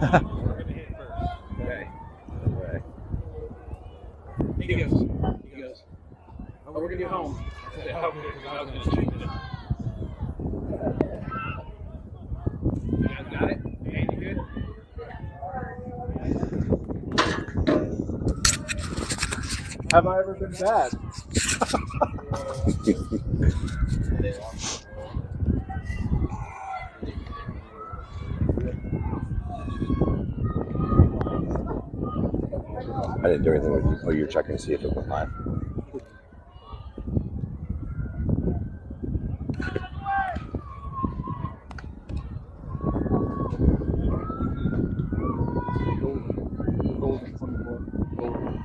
Okay. Okay. He goes. Oh, we're gonna get home. I said, "Oh, good, 'cause I was gonna shoot it." You guys got it? Ain't you good? Have I ever been bad? I didn't do anything with you. Oh, you're checking to see if it went live. Golden 24. Golden.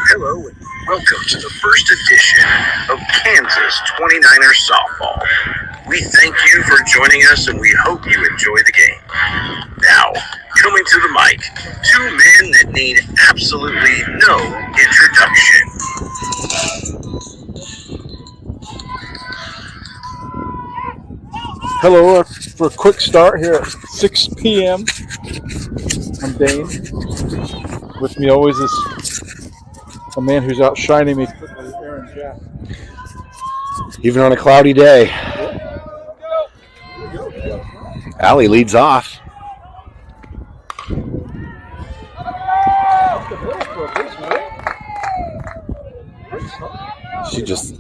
Hello and welcome to the first edition of Kansas 29ers softball. We thank you for joining us and we hope you enjoy the game. Now, coming to the mic, two men that need absolutely no introduction. Hello, for a quick start here at 6 p.m. I'm Dane. With me always is a man who's outshining me quickly, Aaron Jack. Even on a cloudy day. Allie leads off. She just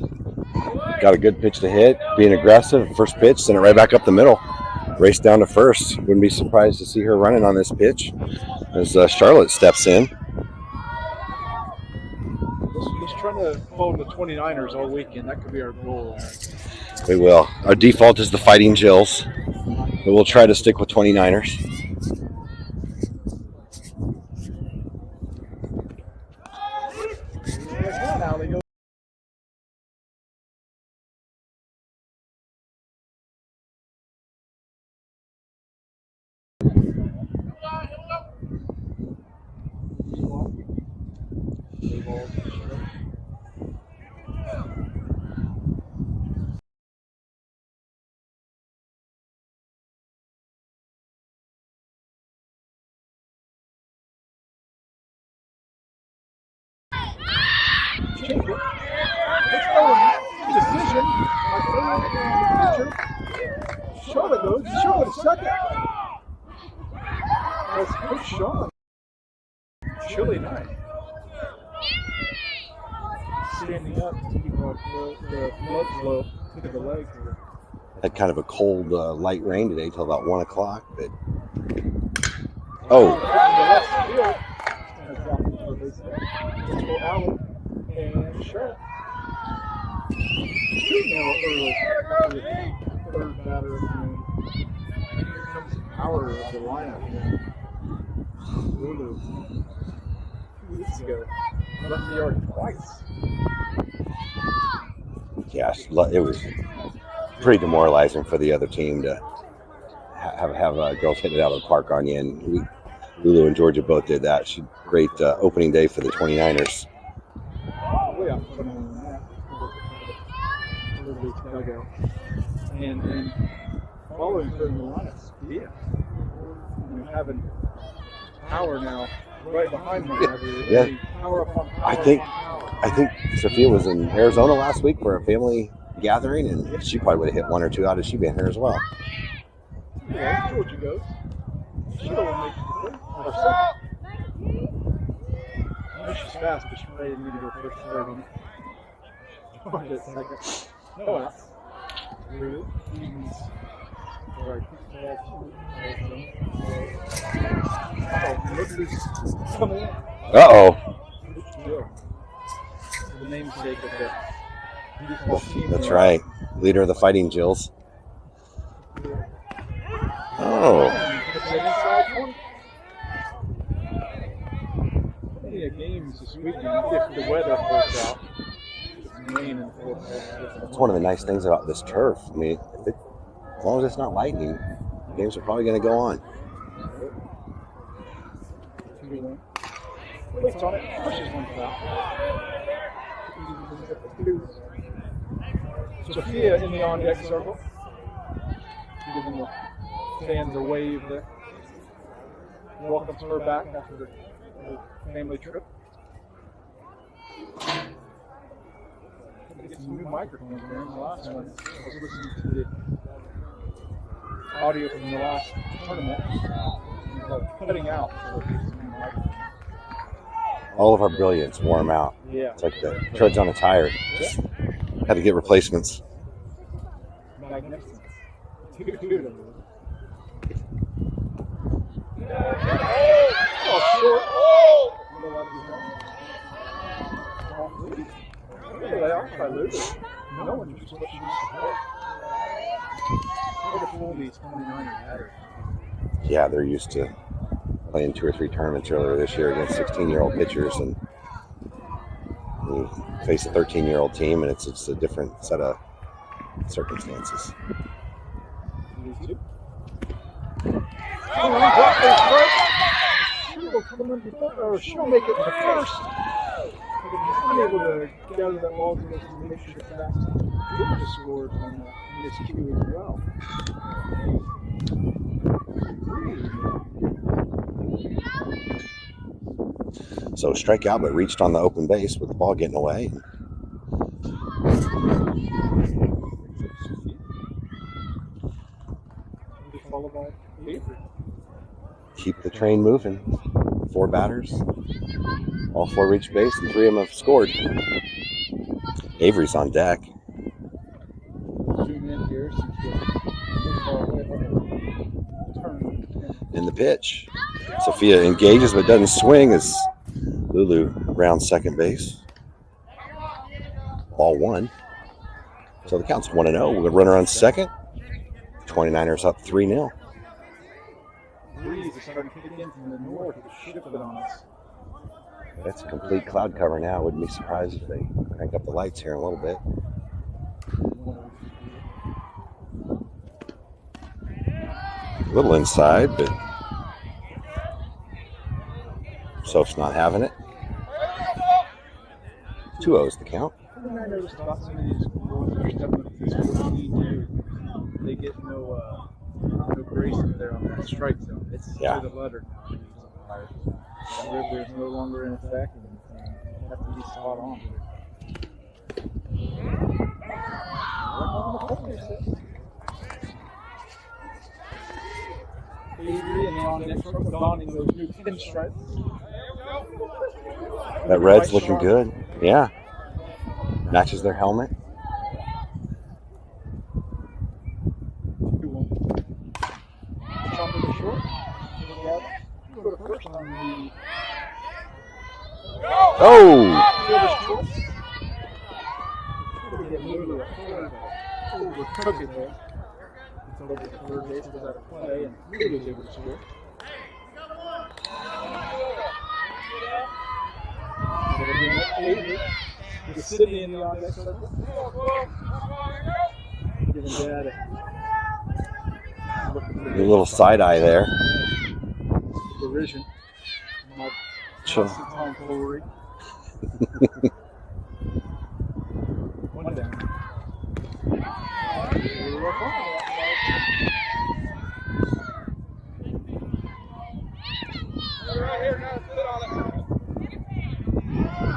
got a good pitch to hit, being aggressive. First pitch, sent it right back up the middle. Race down to first. Wouldn't be surprised to see her running on this pitch as Charlotte steps in. Just trying to follow the 29ers all weekend. That could be our goal. We will. Our default is the Fighting Jills, but we'll try to stick with 29ers. Charlotte goes. Charlotte second. That's good shot. Chilly night. Standing up to keep the blood flow to the legs. Had kind of a cold, light rain today till about 1 o'clock, but oh. And Charlotte. Third batter of the power of the lineup. Lulu, 2 weeks ago, left the yard twice. Yeah, it was pretty demoralizing for the other team to have girls hit it out of the park on you. And Lulu and Georgia both did that. Great opening day for the 29ers. And following her in the lineup, yeah, having power now right behind me. Yeah, power upon power. I think Sophia was in Arizona last week for a family gathering, and she probably would have hit 1 or 2 out if she'd been here as well. Yeah, Georgia goes. She'll make it or second. I know she's fast, but she probably didn't need to go first third on it. Oh, I did second. No outs. Uh-oh. The namesake of the That's right. Leader of the Fighting Jills. Oh. Plenty of games this weekend if the weather holds out. That's one of the nice things about this turf. I mean, as long as it's not lightning, games are probably going to go on. Waits on it, pushes one foul. Sophia in the on-deck circle. Giving the fans a wave there. Welcomes her back after the family trip. Get some new microphones there in the last one. I was listening to the audio from the last tournament. Cutting out. All of our brilliance wore them out. Yeah. It's like the treads on a tire. Just had to get replacements. Magnificent. Oh, short. They are by losing. No one just what she used to play. Look at all these 29 batters. Yeah, they're used to playing 2 or 3 tournaments earlier this year against 16-year-old pitchers, and you face a 13-year-old team, and it's a different set of circumstances. She'll make it the first. Unable to gather that ball to make sure it's fast. Georgia scored on this cue as well. So strike out, but reached on the open base with the ball getting away. Followed by Avery. Keep the train moving. 4 batters. All 4 reached base, and 3 of them have scored. Avery's on deck. Zoom in here. In the pitch. Sophia engages but doesn't swing as Lulu rounds second base. Ball 1. So the count's 1-0 with a runner on second. 29ers up 3-0. Breeze is starting to kick in from the north. It's shifted on us. That's a complete cloud cover now. Wouldn't be surprised if they crank up the lights here in a little bit. A little inside, but Soph's not having it. 2-0's the count. I noticed about some of these they get no grace if they're on that strike zone. It's to the letter now. There's no longer in effect, and you have to be spot on. Avery and on next one, donning those new pinstripes. That red's looking good. Yeah. Matches their helmet. Oh! Overtook it there. It's over the third base, was out of play, and Lulu was able to score. With Sydney in the on-deck circle. Giving Dad A little side eye there. derision. Sure. Tomfoolery. One down. Right here, now sit on it.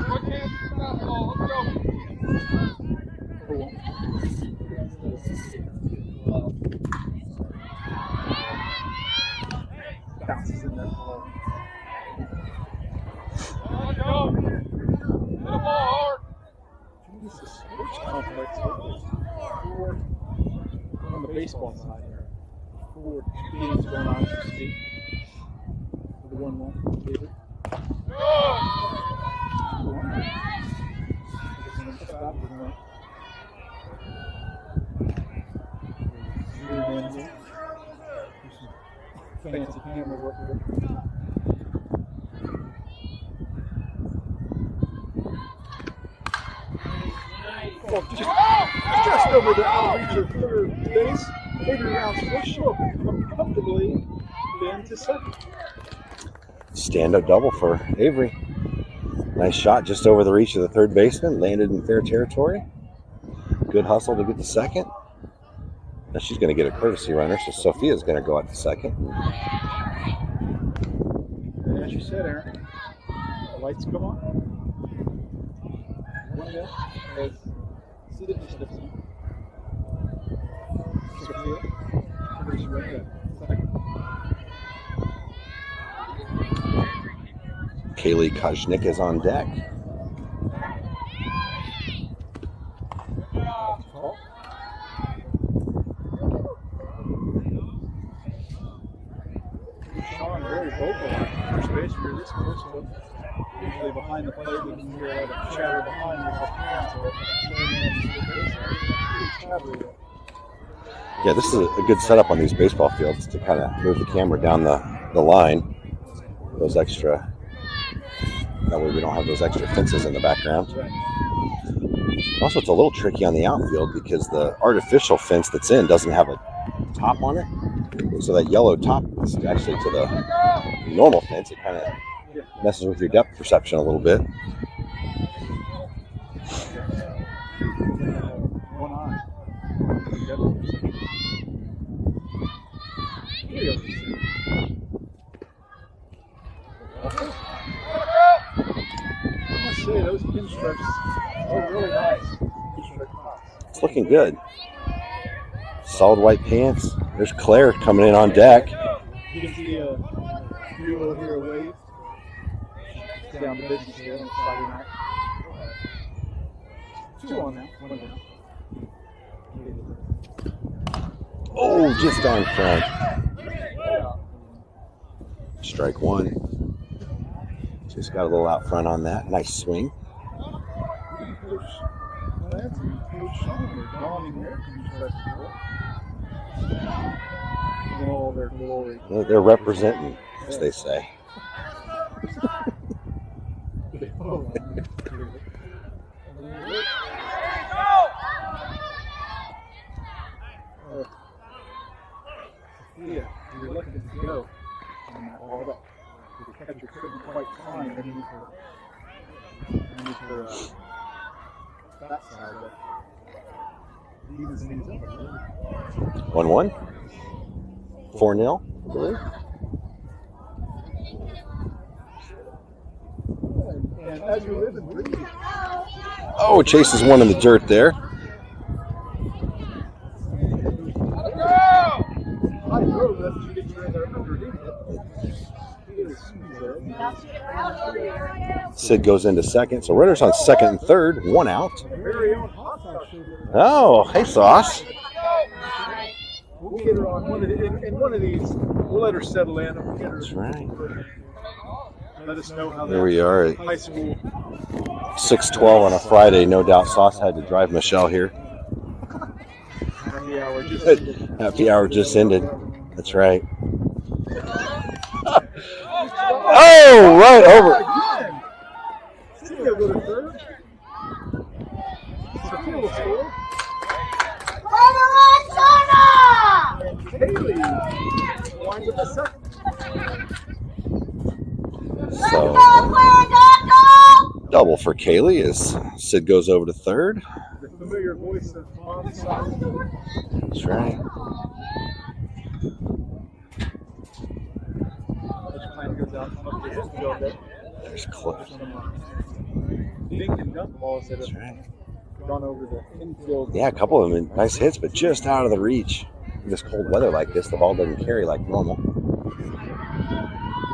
One chance, fastball, let's go. Bounces in that ball. Hit the ball hard. This is sports complex. On the baseball side here. 4 games going on as we speak. The 1-1 favorite. Fancy camera work here. Well, just over the outreach of third base, Avery rounds first, she'll come comfortably into second. Stand-up double for Avery. Nice shot just over the reach of the third baseman. Landed in fair territory. Good hustle to get the second. Now she's going to get a courtesy runner, so Sophia's going to go out to second. As you said, Aaron, the lights come on. One down as Sid steps in. Sophia, courtesy runner at second. Kaylee Kajnik is on deck. Sean very vocal on first base. You're this close to him. Usually behind the plate, we can hear a lot of chatter behind you. Yeah, this is a good setup on these baseball fields to kind of move the camera down the line. Those extra, that way we don't have those extra fences in the background. Also, it's a little tricky on the outfield because the artificial fence that's in doesn't have a top on it. So that yellow top is actually to the normal fence. It kind of messes with your depth perception a little bit. One eye. I must say, those pinstripes are really nice. It's looking good. Solid white pants. There's Claire coming in on deck. You can see a duo here wave down the business here on Friday night. Two on now, one down. Oh, just on front. Strike one. Just got a little out front on that. Nice swing. All their glory. They're representing, as they say. Yeah, you're lucky to go on that ball. The catcher couldn't quite find any for that side, but he evens things up. 1-1. 4-0, I believe. And as you live and breathe. Oh, chases one in the dirt there. I know that you get right there underneath it. Sid goes into second, so runners on second and third, one out. Very own hot sauce sugar. Oh, hey, Sauce. We'll get her on one of these. We'll let her settle in. And we'll get her. That's right. Let us know how There we are at high school. 6:12 on a Friday. No doubt Sauce had to drive Michelle here. Happy hour just ended. Happy hour just ended. That's right. Oh, right over. Sophia go to third. Sophia will score. And Kaylee winds up the second. So, double for Kaylee as Sid goes over to third. The familiar voice of Mom's side. That's right. Goes out. There's Cliff. Dink and dunk balls that have gone over the infield. Yeah, a couple of them nice hits, but just out of the reach. In this cold weather like this, the ball doesn't carry like normal.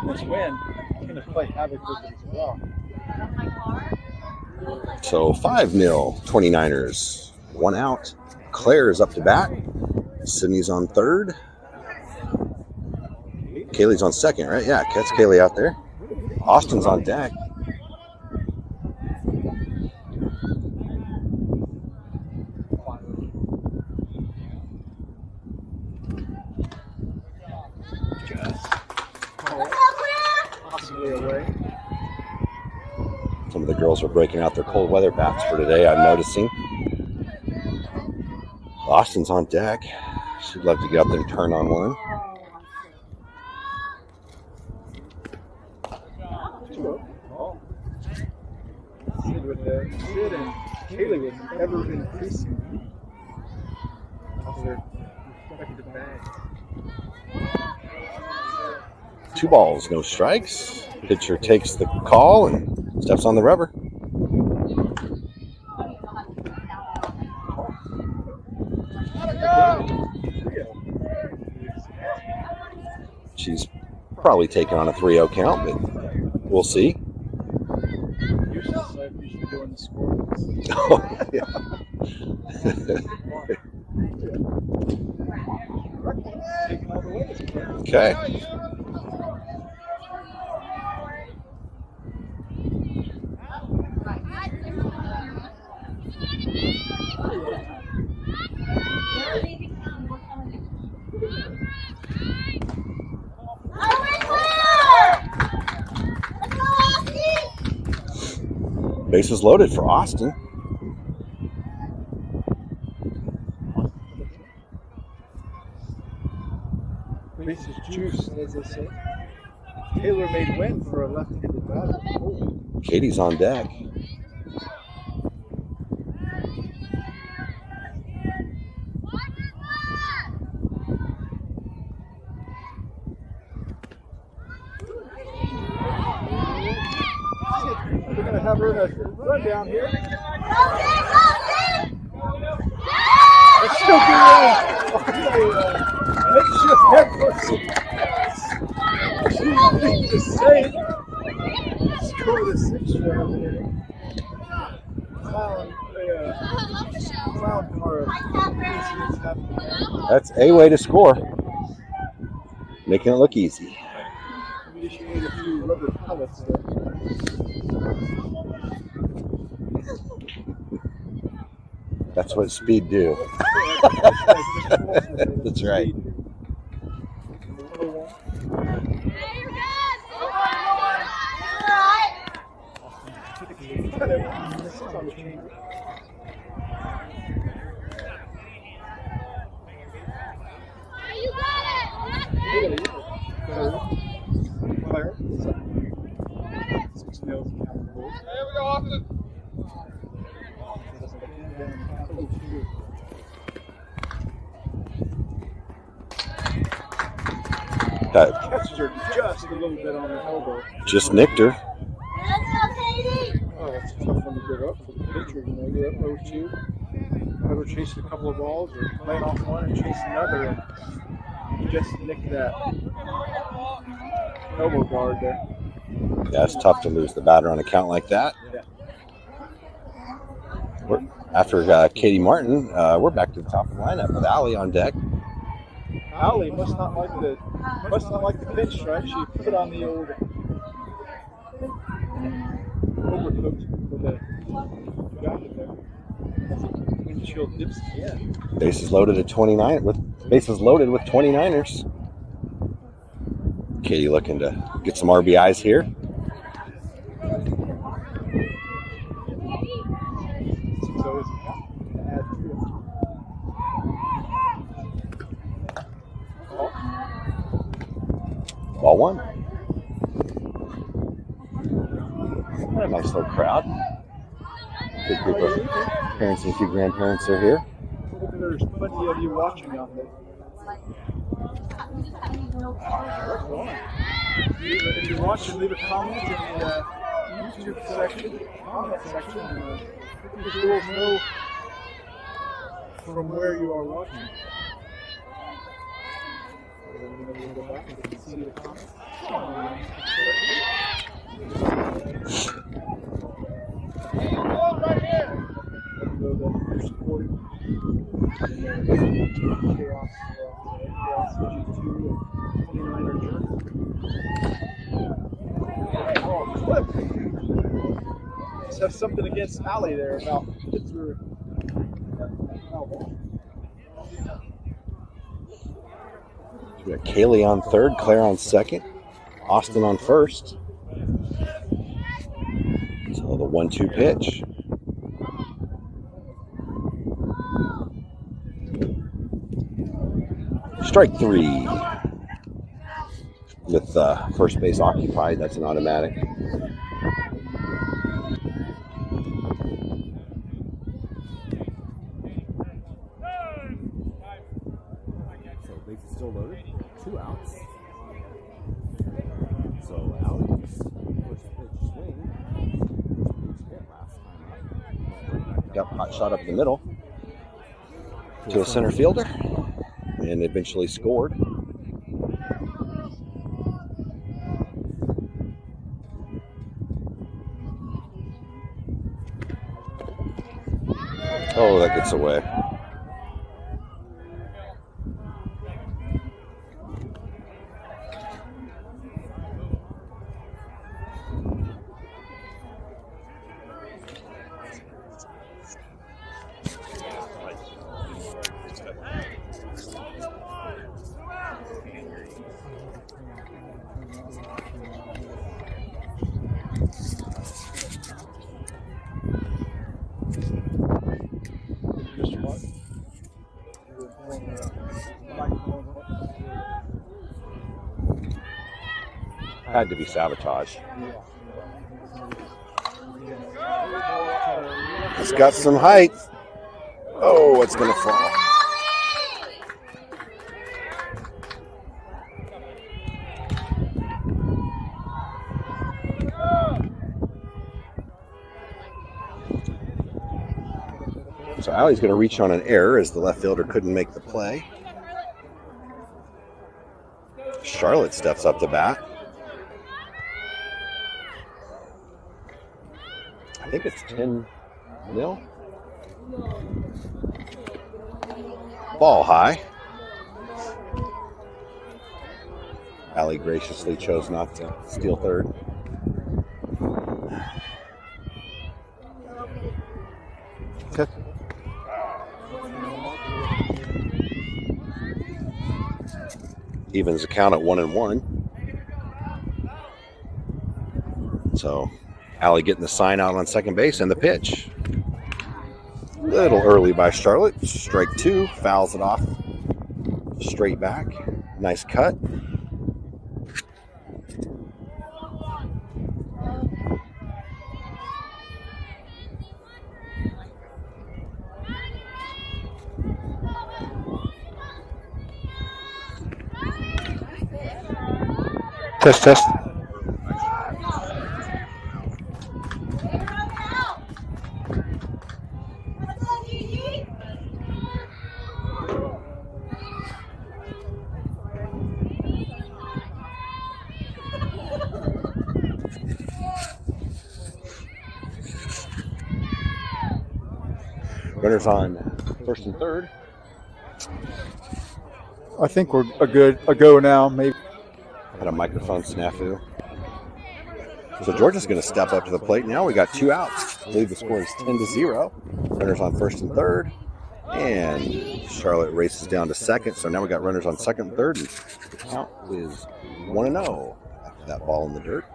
This wind can play havoc with it as well. So 5-0, 29ers. One out. Claire is up to bat. Sydney's on third. Kaylee's on second, right? Yeah, catch Kaylee out there. Austin's on deck. Possibly away. Some of the girls are breaking out their cold weather bats for today, I'm noticing. Austin's on deck. She'd love to get up there and turn on one. Sid and Kaylee was ever increasing off their respective bags. 2 balls, no strikes. Pitcher takes the call and steps on the rubber. She's probably taking on a 3-0 count, but we'll see. You should be doing the score. Oh, yeah. Okay. Bases loaded for Austin. Bases juice, as they say. Taylor made win for a left-handed batter. Oh. Katie's on deck. We're going to have her in a run down here. It's still good. Make sure that person. She's just saying. Let's go to the 6th round here. Clown tomorrow. That's a way to score. Making it look easy. Maybe she made a few rubber pellets there. That's what speed do. That's right. That catches her just a little bit on her elbow. Just nicked her. Oh, that's a tough one to give up for the pitcher. You know, you're up 0-2. Ever chase a couple of balls or playing off one and chase another, and you just nicked that elbow guard there. Yeah, it's tough to lose the batter on a count like that. Yeah. After Katie Martin, we're back to the top of the lineup with Allie on deck. Allie must not like the pitch, right? She put on the old overcoat for the jacket there. Windshield dips at the end. Bases loaded with 29ers. Katie looking to get some RBIs here. Ball one. A nice little crowd. Big group of parents and a few grandparents are here. There's plenty of you watching out there. If you're watching, leave a comment in the YouTube section, comment section, and people will know from where you are watching. Go back and see the comments. Right here. You're supporting Khaos G2 and 29er jersey. Oh, flip. Just have something against Allie there about Pittsburgh. We got Kaylee on third, Claire on second, Austin on first. So the 1-2 pitch. Strike three. With first base occupied, that's an automatic. still loaded. 2 outs. So Allie just first pitch swing. Pitch hit last time up. Yep, hot shot up the middle to a center fielder, and eventually scored. Oh, that gets away. Had to be sabotage. It's got some height. Oh, it's going to fall. So Allie's going to reach on an error as the left fielder couldn't make the play. Charlotte steps up to bat. I think it's 10-0. Ball high. Allie graciously chose not to steal third. Okay. Evens the count at 1-1. So Allie getting the sign out on second base and the pitch. A little early by Charlotte. Strike 2, fouls it off. Straight back. Nice cut. Test. Runners on first and third. I think we're a go now, maybe. Had a microphone snafu. So Georgia's going to step up to the plate now. We got 2 outs. I believe the score is 10-0. Runners on first and third. And Charlotte races down to second. So now we got runners on second and third. And the count is 1-0 after that ball in the dirt.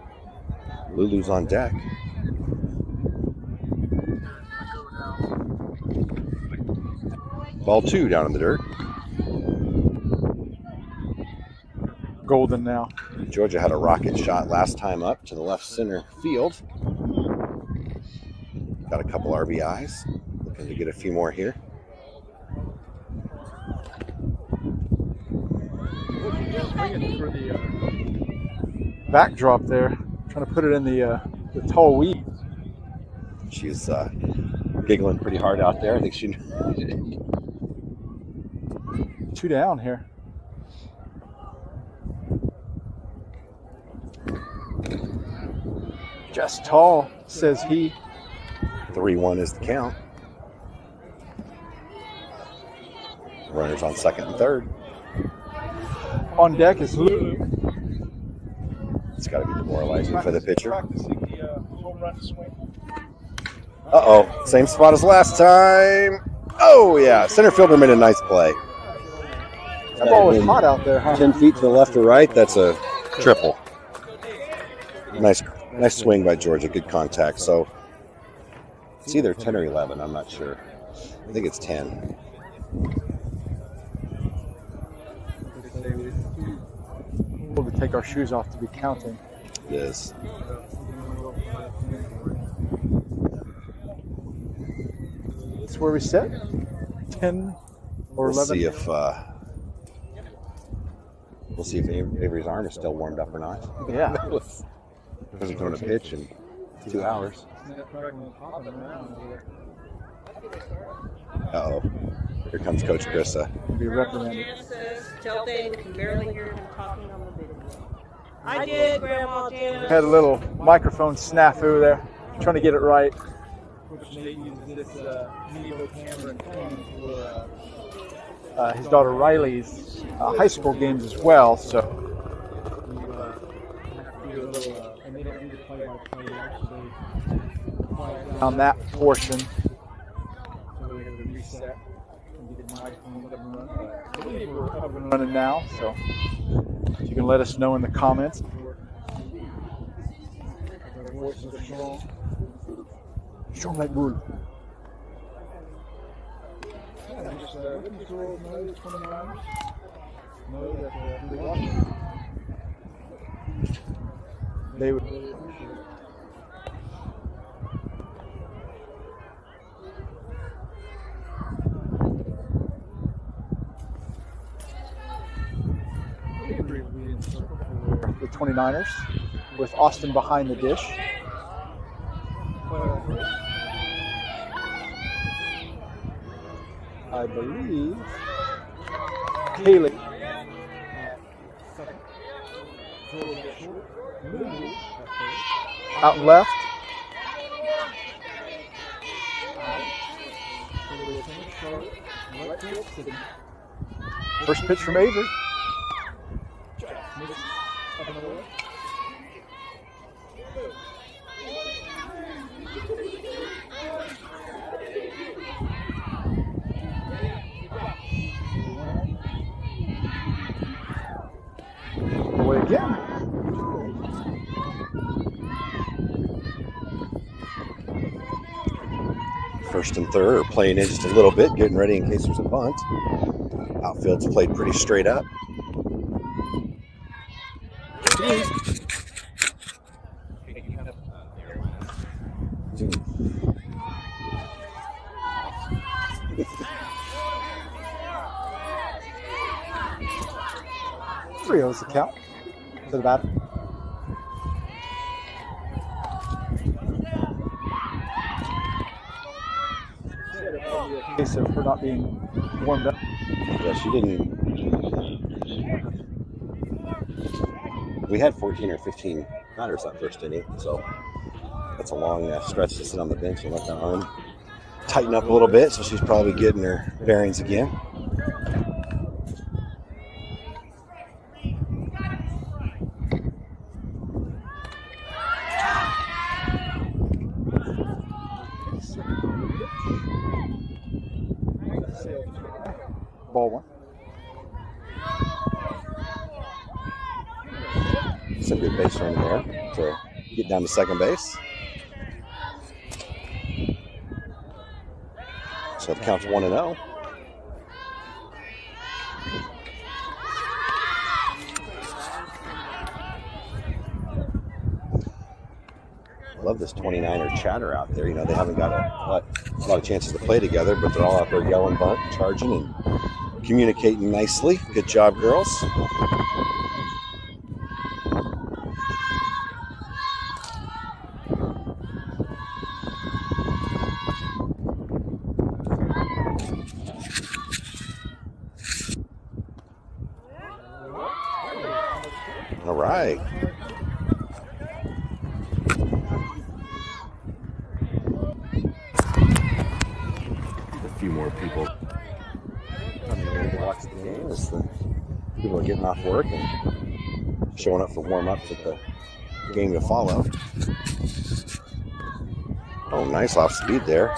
Lulu's on deck. Ball 2 down in the dirt. Golden now. Georgia had a rocket shot last time up to the left center field. Got a couple RBIs. Looking to get a few more here. For the backdrop there, trying to put it in the tall weed. She's giggling pretty hard out there. I think she. 2 down here. Just tall, says he. 3-1 is the count. Runners on second and third. On deck is Lulu. It's got to be demoralizing for the pitcher. Practicing the home run swing. Uh-oh, same spot as last time. Oh, yeah, center fielder made a nice play. That ball was hot out there, huh? 10 feet to the left or right, that's a triple. Nice swing by Georgia, good contact. So it's either 10 or 11, I'm not sure. I think it's 10. Able to take our shoes off to be counting. It is. That's where we sit. 10 or We'll 11. see if We'll see if Avery's arm is still warmed up or not. Yeah. Hasn't thrown a pitch in 2 hours. Uh-oh. Here comes Coach Krista. Be reprimanded. Tell Dave you can barely hear him talking on the video. I did, Grandma Janet. Had a little microphone snafu there. Trying to get it right. Which Nate uses this Mevo camera and phone for his daughter Riley's high school games as well. So you have to do a little, and they don't do the play-by-play. Actually, on that portion. So we have to reset and get the microphone up and running. I believe we're up and running now. So you can let us know in the comments. Our voices are strong. Strong like bull. Yeah, just looking for another 20 hours. Know that we're watching. They would really appreciate it. The 29ers with Austin behind the dish. I believe Kaylee out left. First pitch from Avery. Away again. First and third are playing in just a little bit, getting ready in case there's a bunt. Outfield's played pretty straight up. Three O's the count to the batter. Case of her not being warmed up. Yeah, she didn't. We had 14 or 15 batters that first inning, so that's a long stretch to sit on the bench and let the arm tighten up a little bit. So she's probably getting her bearings again. Ball one. Some good base running there to get down to second base. So the count's 1-0. I love this 29er chatter out there. You know, they haven't got a lot of chances to play together, but they're all out there yelling, bunt, charging, and communicating nicely. Good job, girls. All right. A few more people coming here to watch the game as the people are getting off work and showing up for warm-ups at the game to follow. Oh, nice off speed there.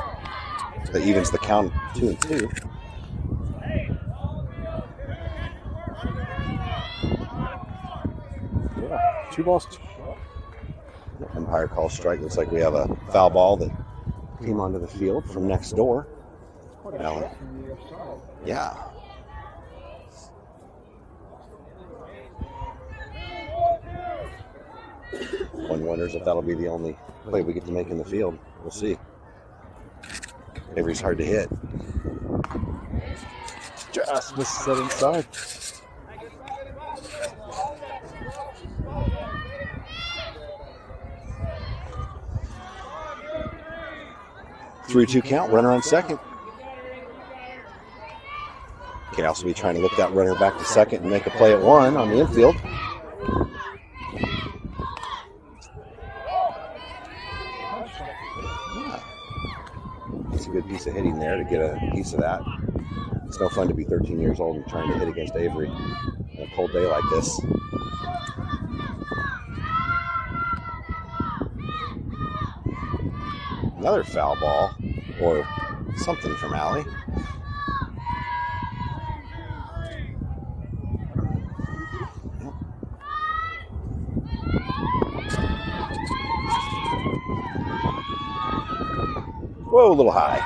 That evens the count 2-2. Yeah, 2 balls. Umpire calls strike. Looks like we have a foul ball that came onto the field from next door. Now, yeah. One wonders if that'll be the only play we get to make in the field. We'll see. Avery's hard to hit. Just misses that inside. 3-2 count, runner on second. Khaos will be trying to look that runner back to second and make a play at 1 on the infield. It's a good piece of hitting there to get a piece of that. It's no fun to be 13 years old and trying to hit against Avery on a cold day like this. Another foul ball or something from Allie. Whoa, a little high.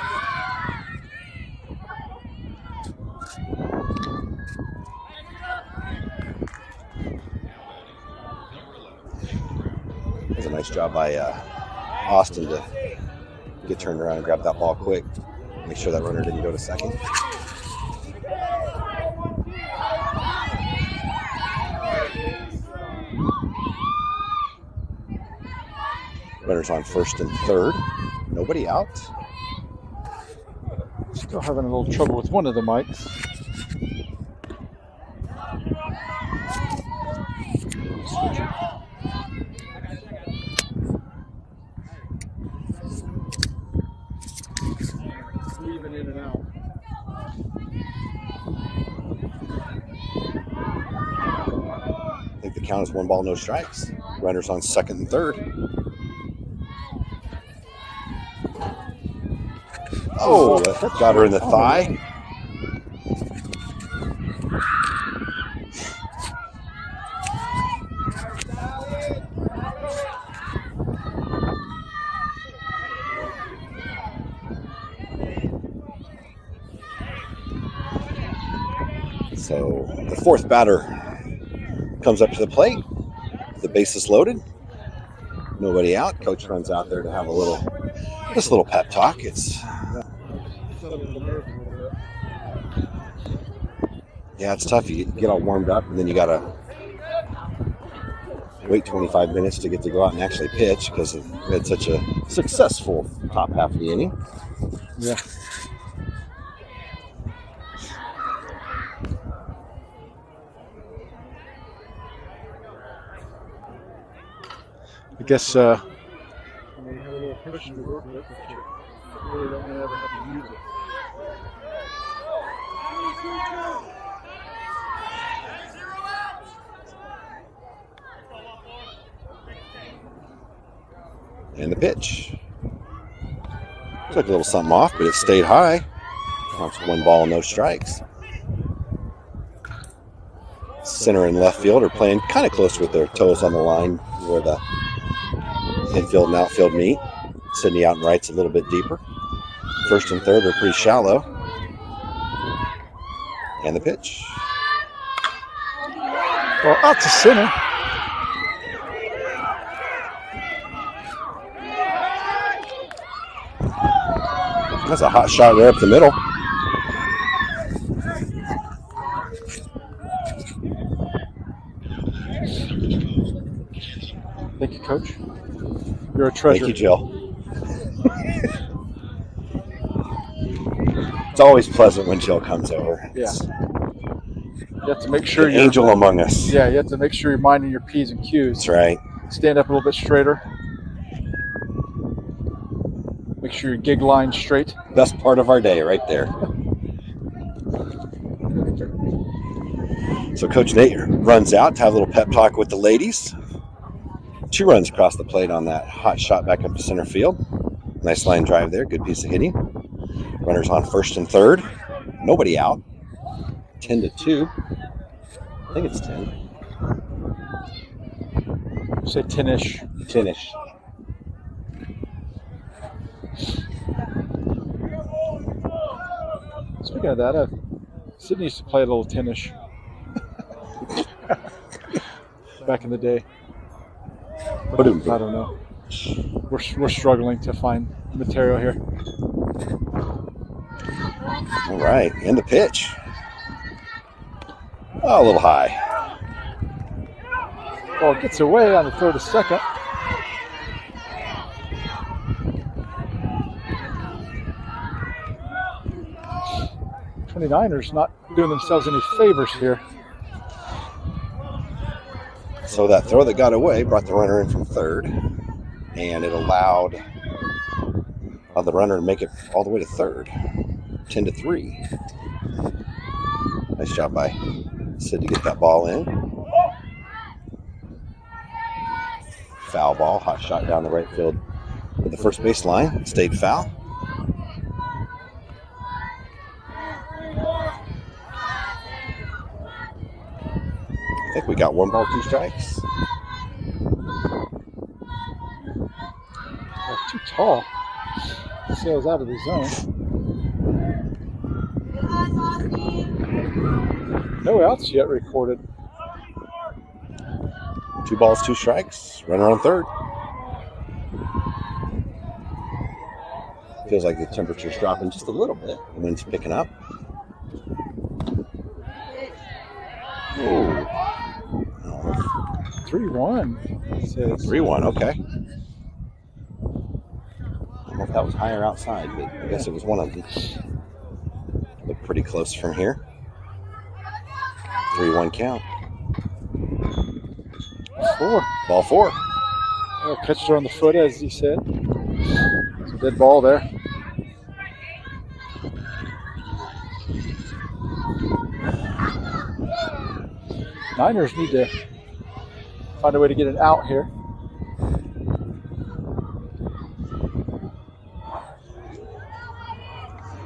That was a nice job by Austin to get turned around and grab that ball quick. Make sure that runner didn't go to second. Runners on first and third. Nobody out. Still having a little trouble with one of the mics. Leaving in and out. I think the count is 1 ball, no strikes. Runners on second and third. Oh, that got her in the thigh. So the fourth batter comes up to the plate. The bases loaded. Nobody out. Coach runs out there to have just a little pep talk. It's tough. You get all warmed up, and then you got to wait 25 minutes to get to go out and actually pitch because we had such a successful top half of the inning. Yeah. I guess you have a little cushion to work with, but you really don't ever have to use it. And the pitch. Took a little something off, but it stayed high. That's 1 ball, no strikes. Center and left field are playing kind of close with their toes on the line where the infield and outfield meet. Sydney out and right's a little bit deeper. First and third are pretty shallow. And the pitch. Well, out to center. That's a hot shot right up the middle. Thank you, Coach. You're a treasure. Thank you, Jill. It's always pleasant when Jill comes over. Yeah. You have to make sure you're an angel among us. Yeah, you have to make sure you're minding your P's and Q's. That's right. Stand up a little bit straighter. Make sure your gig line's straight. Best part of our day right there. So Coach Nate runs out to have a little pep talk with the ladies. 2 runs across the plate on that hot shot back up to center field. Nice line drive there. Good piece of hitting. Runners on first and third. Nobody out. 10-2. I think it's 10. Say 10-ish. 10-ish. Speaking of that, Sydney used to play a little 10-ish back in the day. But I don't know. We're struggling to find material here. All right, and the pitch. Oh, a little high. Ball gets away on the throw to second. 29ers not doing themselves any favors here. So that throw that got away brought the runner in from third, and it allowed the runner to make it all the way to third, 10-3. Nice job by Sid to get that ball in. Foul ball, hot shot down the right field with the first base line, stayed foul. I think we got 1 ball, 2 strikes. That's too tall. Sails out of the zone. No outs yet recorded. 2 balls, 2 strikes. Runner on third. Feels like the temperature's dropping just a little bit. The wind's picking up. Ooh. 3-1. It says 3-1, okay. I don't know if that was higher outside, but I guess it was one of them. Looked pretty close from here. 3-1 count. 4. Ball 4. Catched her on the foot, as he said. It's a dead ball there. Niners need to find a way to get it out here.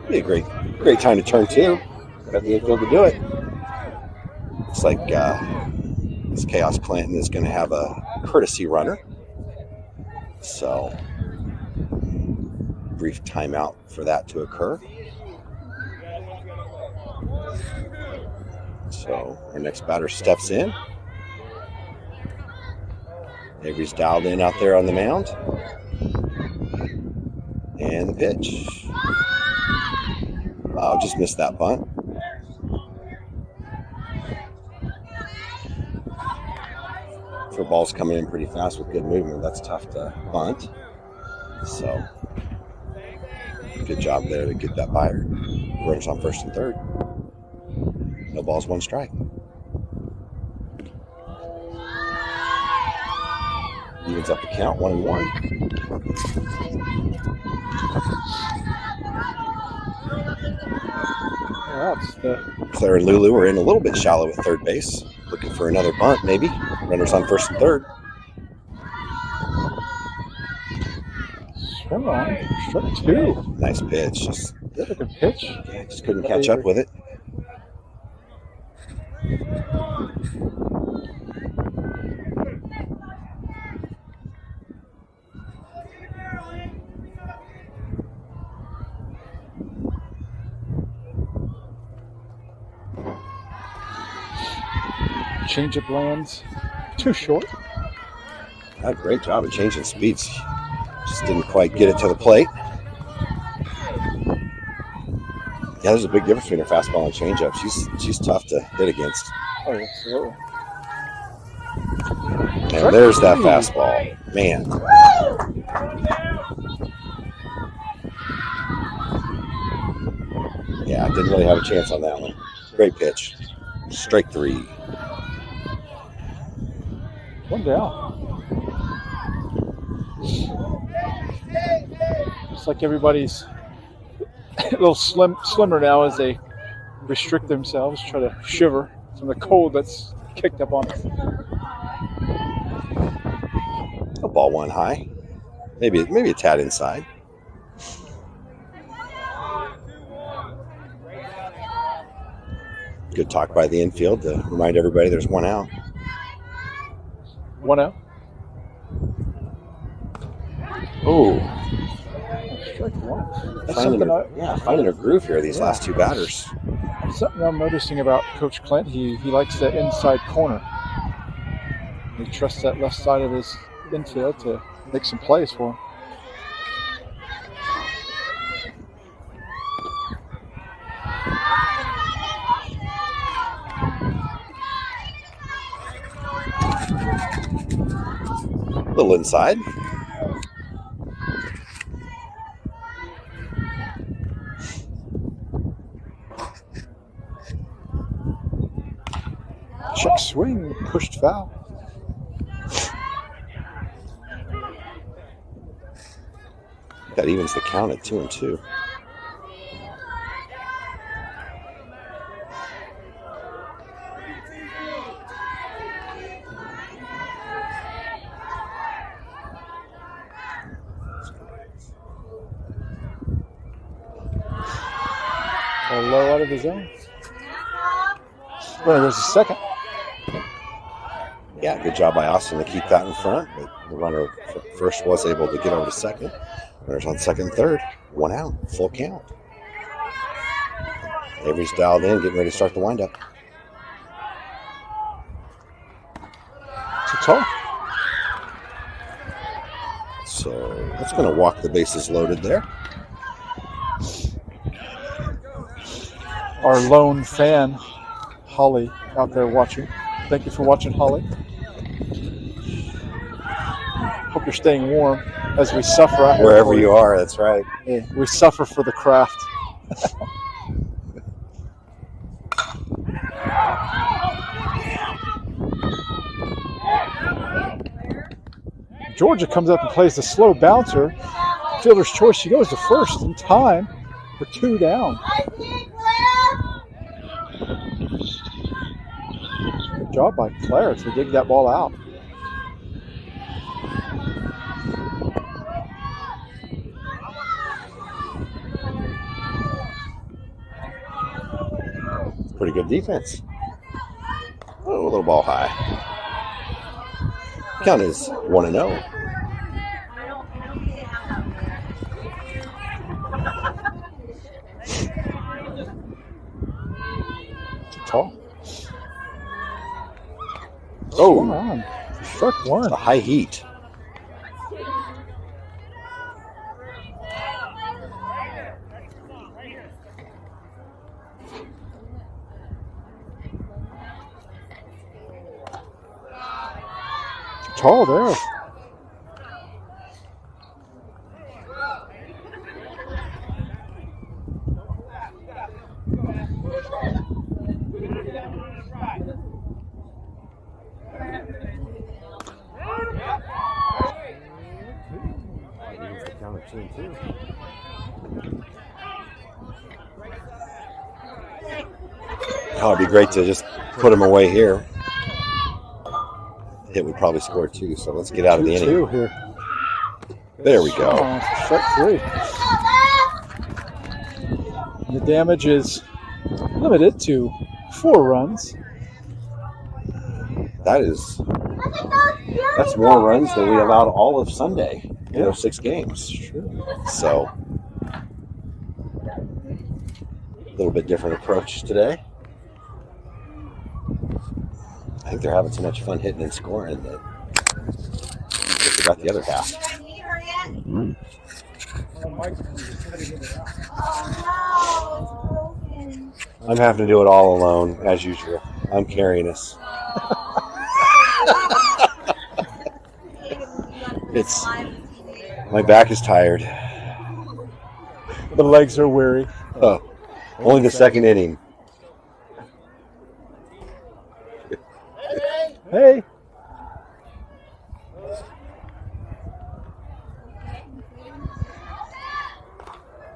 Be a great time to turn 2. Got the infield to do it. Looks like this Khaos Clanton is going to have a courtesy runner. So, brief timeout for that to occur. So, our next batter steps in. Avery's dialed in out there on the mound. And the pitch. Oh, just missed that bunt. For balls coming in pretty fast with good movement, that's tough to bunt. So, good job there to get that by her. Runners on first and third. No balls, 1 strike. Evens up the count, 1-1. Claire and Lulu are in a little bit shallow at third base. Looking for another bunt, maybe. Runners on first and third. Come on, strike 2. Nice pitch. Just Good pitch. Yeah, just couldn't catch up with it. Change-up lands too short. Had a great job of changing speeds. Just didn't quite get it to the plate. Yeah, there's a big difference between a fastball and changeup. She's tough to hit against. Oh, absolutely. And there's that fastball. Man. Yeah, didn't really have a chance on that one. Great pitch. Strike 3. 1 down. Looks like everybody's a little slimmer now as they restrict themselves, try to shiver from the cold that's kicked up on us. A ball 1 high. Maybe a tad inside. Good talk by the infield to remind everybody there's 1 out. 1 out. Oh. Strike 1. That's finding a groove here these last 2 batters. Something I'm noticing about Coach Clint, he likes that inside corner. He trusts that left side of his infield to make some plays for him. A little inside. Check swing, pushed foul. That evens the count at 2-2. A low out of the zone. Well, there's a second. Yeah, good job by Austin to keep that in front. But the runner first was able to get over to second. Runners on second and third. 1 out. Full count. Avery's dialed in, getting ready to start the windup. Too tall. So that's going to walk the bases loaded there. Our lone fan, Holly, out there watching. Thank you for watching, Holly. Hope you're staying warm as we suffer out here. Wherever you are, that's right. Yeah, we suffer for the craft. Georgia comes up and plays the slow bouncer. Fielder's choice. She goes to first in time for 2 down. Good job by Claire to dig that ball out. Pretty good defense. Oh, a little ball high. Count is 1-0. Too tall. Oh, Strike one. a high heat. Too tall there. Oh, it'd be great to just put him away here. Hit would probably score 2, so let's get out of the inning. 2 here. There we go. Strike 3. And the damage is limited to 4 runs. That's more runs than we allowed all of Sunday in those 6 games. True. So, a little bit different approach today. I think they're having so much fun hitting and scoring that they forgot the other half. I'm having to do it all alone, as usual. I'm carrying us. My back is tired. The legs are weary. Oh, only the second inning. Hey.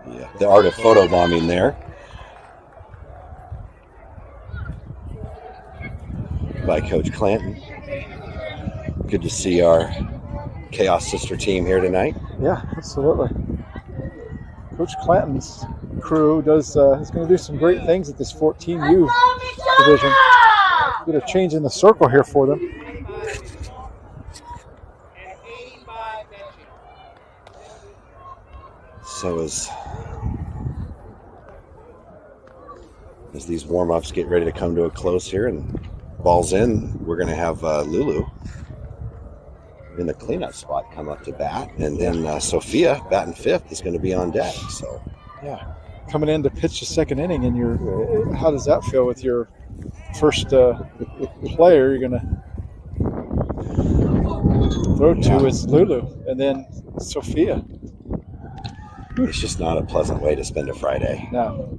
Yeah, the art of photobombing there. By Coach Clanton. Good to see our Khaos sister team here tonight. Yeah, absolutely. Coach Clanton's crew is going to do some great things at this 14U division. Get a change in the circle here for them. So as these warm-ups get ready to come to a close here and ball's in, we're going to have Lulu in the cleanup spot come up to bat, and then Sophia batting 5th is going to be on deck. So yeah, coming in to pitch the second inning, and how does that feel with your first player you're going to throw to is Lulu, and then Sophia. It's just not a pleasant way to spend a Friday. No.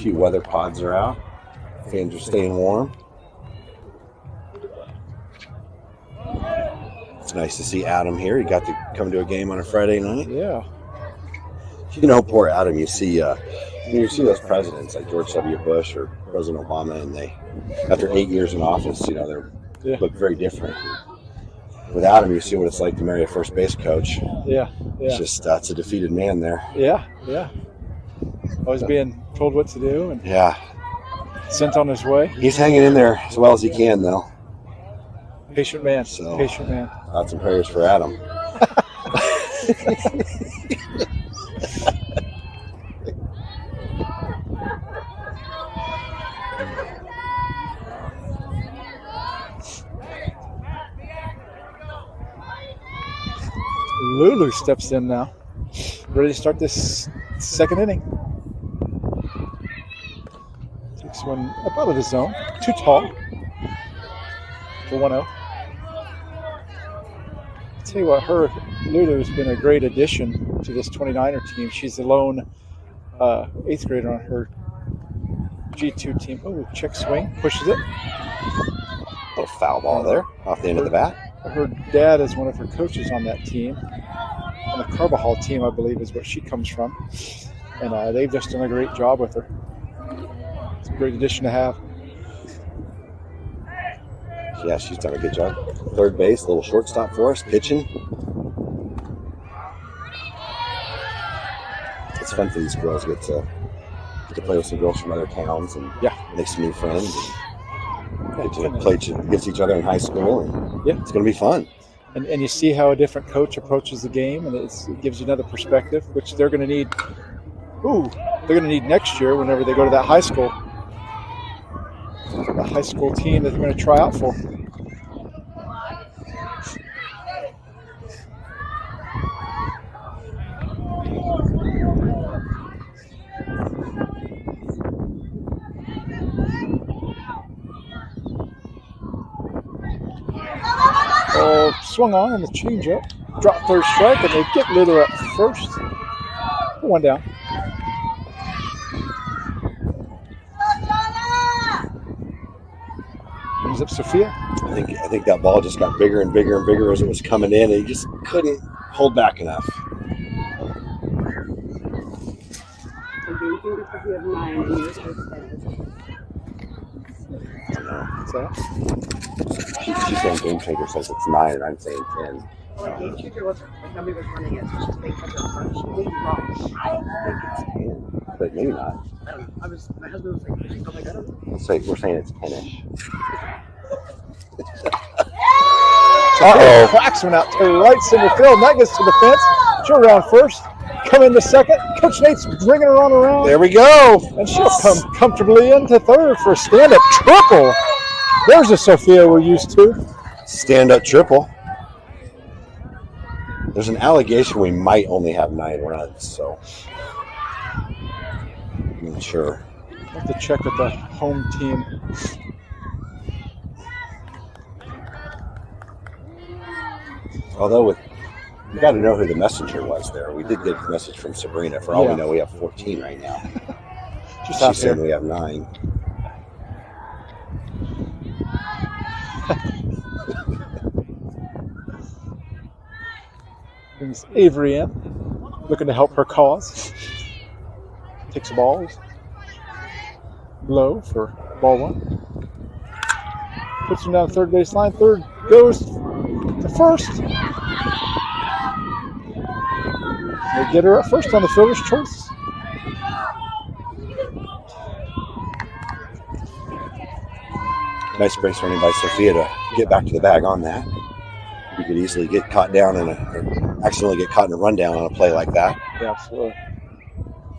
few weather pods are out. Fans are staying warm. It's nice to see Adam here. He got to come to a game on a Friday night. Yeah. You know, poor Adam. You see those presidents like George W. Bush or President Obama, and they, after 8 years in office, they look very different. With Adam, you see what it's like to marry a first base coach. Yeah. It's just that's a defeated man there. Yeah. Always being told what to do and sent on his way. He's hanging in there as well as he can, though. Patient man. So, patient man. Thoughts and prayers for Adam. Lulu steps in now, ready to start this second inning. Takes one up out of the zone, too tall for 1-0. I'll tell you what, Lulu's been a great addition to this 29er team. She's the lone 8th grader on her G2 team. Oh, check swing, pushes it. Little foul ball there off the end of the bat. Her dad is one of her coaches on that team. On the Carbajal team, I believe, is what she comes from. And they've just done a great job with her. It's a great addition to have. Yeah, she's done a good job. Third base, a little shortstop for us, pitching. It's fun for these girls get to play with some girls from other towns and make some new friends. And get to play against each other in high school. And it's going to be fun. And you see how a different coach approaches the game, and it gives you another perspective, which they're going to need. They're going to need next year whenever they go to that high school. The high school team that they're going to try out for. Swung on the changeup, drop third strike, and they get Lulu at first. Put one down. Brings up Sophia. I think that ball just got bigger and bigger and bigger as it was coming in, and he just couldn't hold back enough. What's that? She's saying game changer says it's 9, and I'm saying 10. Well, game changer was like nobody was running it, so she's making touch on the front. She maybe wrong. I think it's 10, but maybe not. I don't know. My husband was like, she's like, I don't know. We're saying it's 10-ish. Uh-oh. Cracks one out to right center field, and that gets to the fence. She'll round first, come into second. Coach Nate's bringing her on around. There we go. And she'll come comfortably into third for a stand-up triple. There's a Sophia we're used to. Stand-up triple. There's an allegation we might only have 9 runs, so I'm not sure. I'll have to check with the home team. Although we got to know who the messenger was there. We did get a message from Sabrina. For all we know, we have 14 right now. She's saying we have 9. Brings Avery in, looking to help her cause. Takes the balls. Low for ball 1. Puts him down the third base line. Third goes to first. They get her at first on the fielder's choice. Nice base running by Sophia to get back to the bag on that. You could easily get caught down accidentally get caught in a rundown on a play like that. Yeah, absolutely.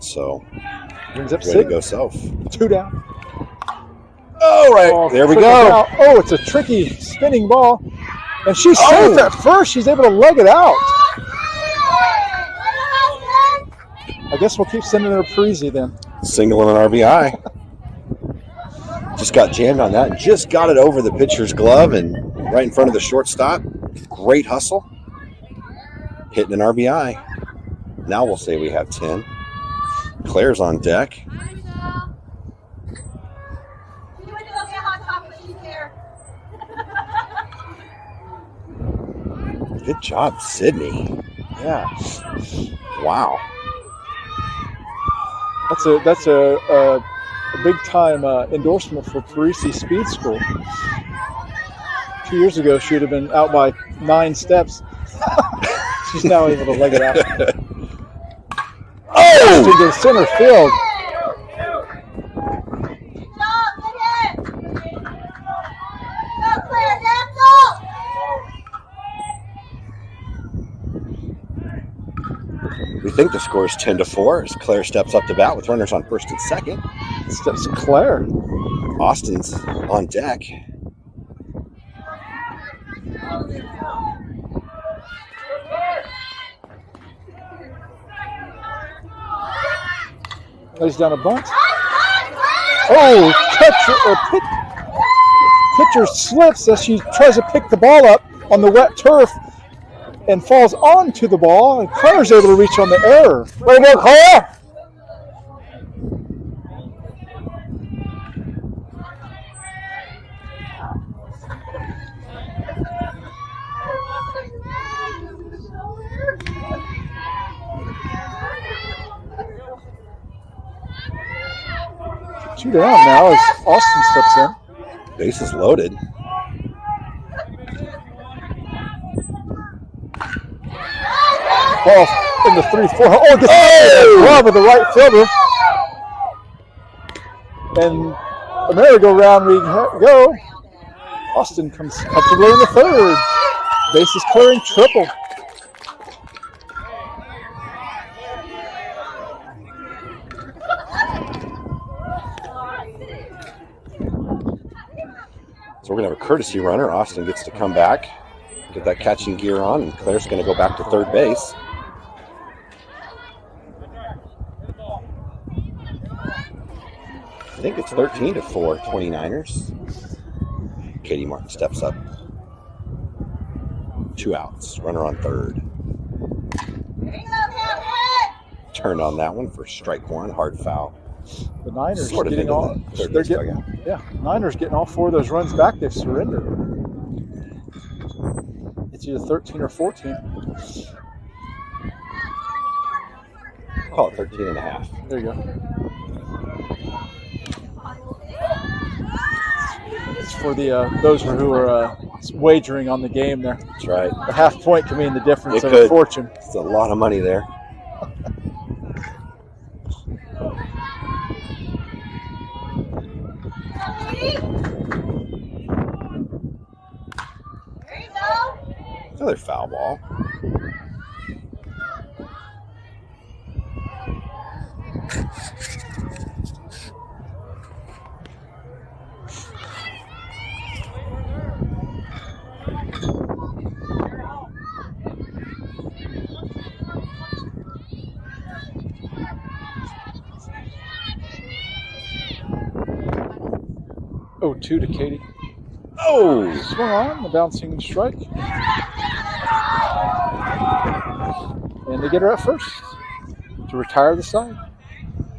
So, brings up way 6. to go, Self. 2 down. Oh, right. There we go. Out. Oh, it's a tricky spinning ball. And she's safe at first. She's able to lug it out. I guess we'll keep sending her Parisi then. Single and an RBI. Just got jammed on that. Just got it over the pitcher's glove and right in front of the shortstop. Great hustle. Hitting an RBI. Now we'll say we have 10. Claire's on deck. Good job, Sydney. Yeah. Wow. That's a big time endorsement for Parisi Speed School. 2 years ago, she would have been out by 9 steps. She's now able to leg it out. Oh! Into the center field. We think the score is 10-4 as Claire steps up to bat with runners on first and second. Steps Claire. Austin's on deck. Lays down a bunt. Oh, pitcher slips as she tries to pick the ball up on the wet turf and falls onto the ball, and Claire's able to reach on the error. Way to go, Claire! 2 down now as Austin steps in. Bases loaded. Ball in the 3-4. Oh, gets the glove of the right fielder. And a merry-go-round we go. Austin comes comfortably in the third. Bases clearing triple. So we're going to have a courtesy runner. Austin gets to come back, get that catching gear on, and Claire's going to go back to third base. I think it's 13-4, 29ers. Katie Martin steps up. 2 outs, runner on third. Turned on that one for strike 1, hard foul. The Niners Sort of getting all. They're getting, Niners getting all 4 of those runs back. They've surrendered. It's either 13 or 14. Call it 13.5. There you go. It's for the those who are wagering on the game there. That's right. A half point can mean the difference of could. a fortune. It's a lot of money there. Another foul ball. Oh, 2 to Katie. Oh! Swung on, the bouncing strike. And they get her at first to retire the side.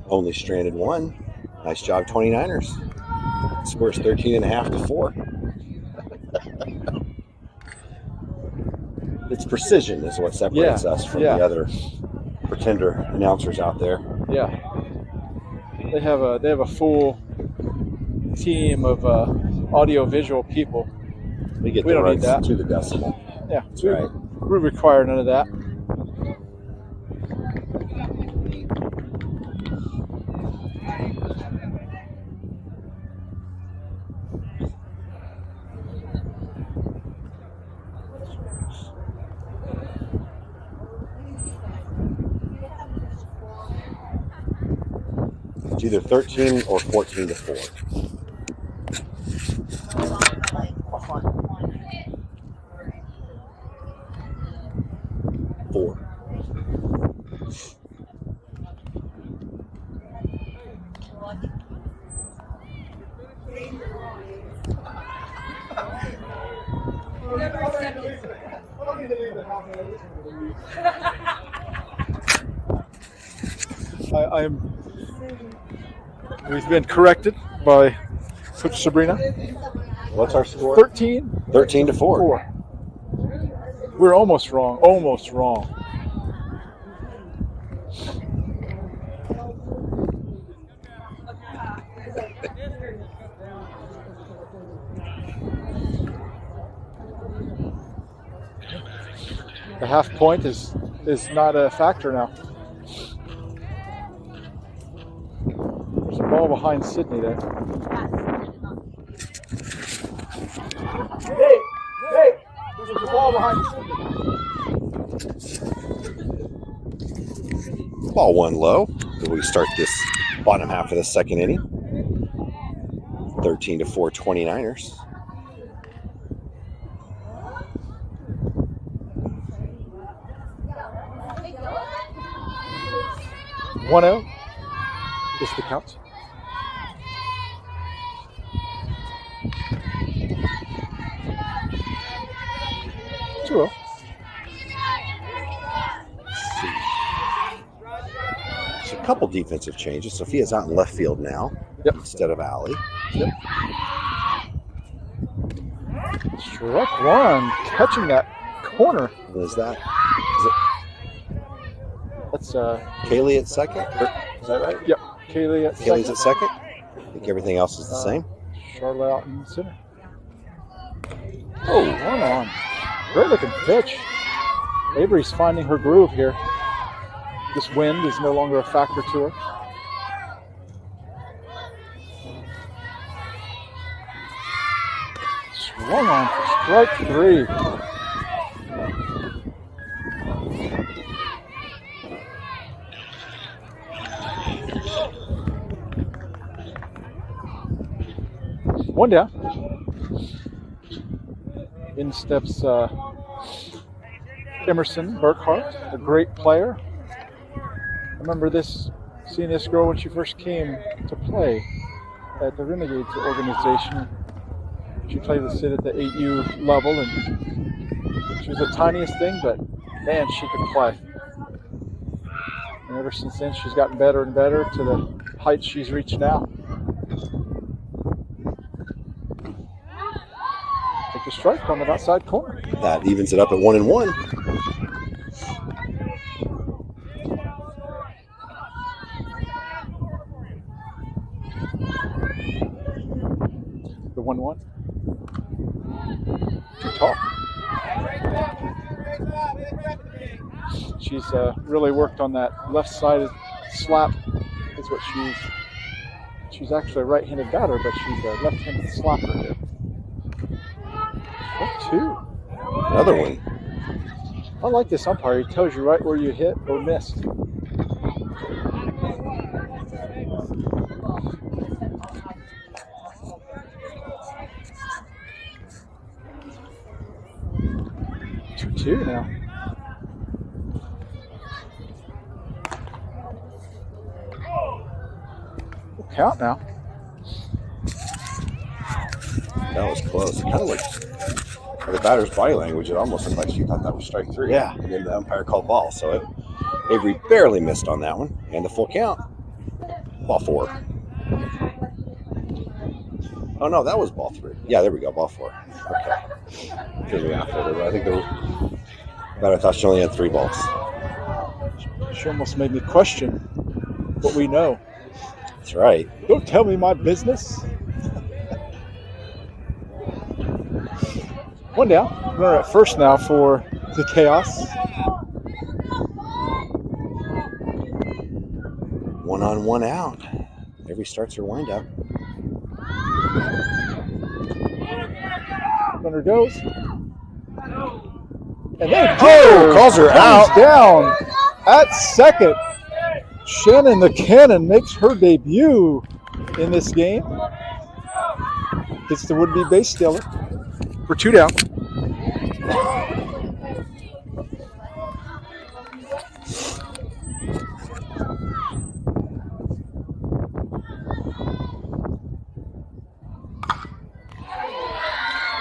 Only stranded 1. Nice job, 29ers. Scores 13.5-4. It's precision is what separates us from the other pretender announcers out there. Yeah. They have a full team of audio-visual people. We get We the don't need runs that. to the decimal. Yeah, That's right. we require none of that. It's either 13 or 14-4. We've been corrected by Coach Sabrina. What's our score? 13-4. 13-4. We're almost wrong. Almost wrong. The half point is not a factor now. There's a ball behind Sydney there. Hey! There's a ball behind Sydney. Ball one low. We start this bottom half of the second inning. 13-4 29ers. One out is the count. Two out. There's a couple defensive changes. Sophia's out in left field now instead of Allie. Yep. Strike one, catching that corner. What is that? That's Kaylee at second? Is that right? Yep. Kaylee's at second. I think everything else is the same. Charlotte out in center. Oh, one on. Great looking pitch. Avery's finding her groove here. This wind is no longer a factor to her. Swung on for strike three. One down. In steps Emerson Burkhart, a great player. I remember seeing this girl when she first came to play at the Renegades organization. She played with Sid at the 8U level, and she was the tiniest thing, but man, she could play. And ever since then, she's gotten better and better to the heights she's reached now. Take the strike on the outside corner. that evens it up at 1-1. The 1-1. Too tall. She's really worked on that left-sided slap. Is what she's actually a right-handed batter, but she's a left-handed slapper here. 2. Another one. I like this umpire. He tells you right where you hit or missed. Two now. We'll count now. That was close. Kind of like the batter's body language. It almost looked like she thought that was strike 3. Yeah. And then the umpire called ball. So Avery barely missed on that one. And the full count. Ball 4. Oh, no, that was ball 3. Yeah, there we go. Ball 4. Okay. Threw me off there, but I think the batter thought she only had 3 balls. She almost made me question what we know. That's right. Don't tell me my business. One down. Runner at first now for the Chaos. 1 on, 1 out. Avery starts her windup. Runner goes. And then calls her out. Down at second. Shannon the Cannon makes her debut in this game. Gets the would-be base stealer for 2 down.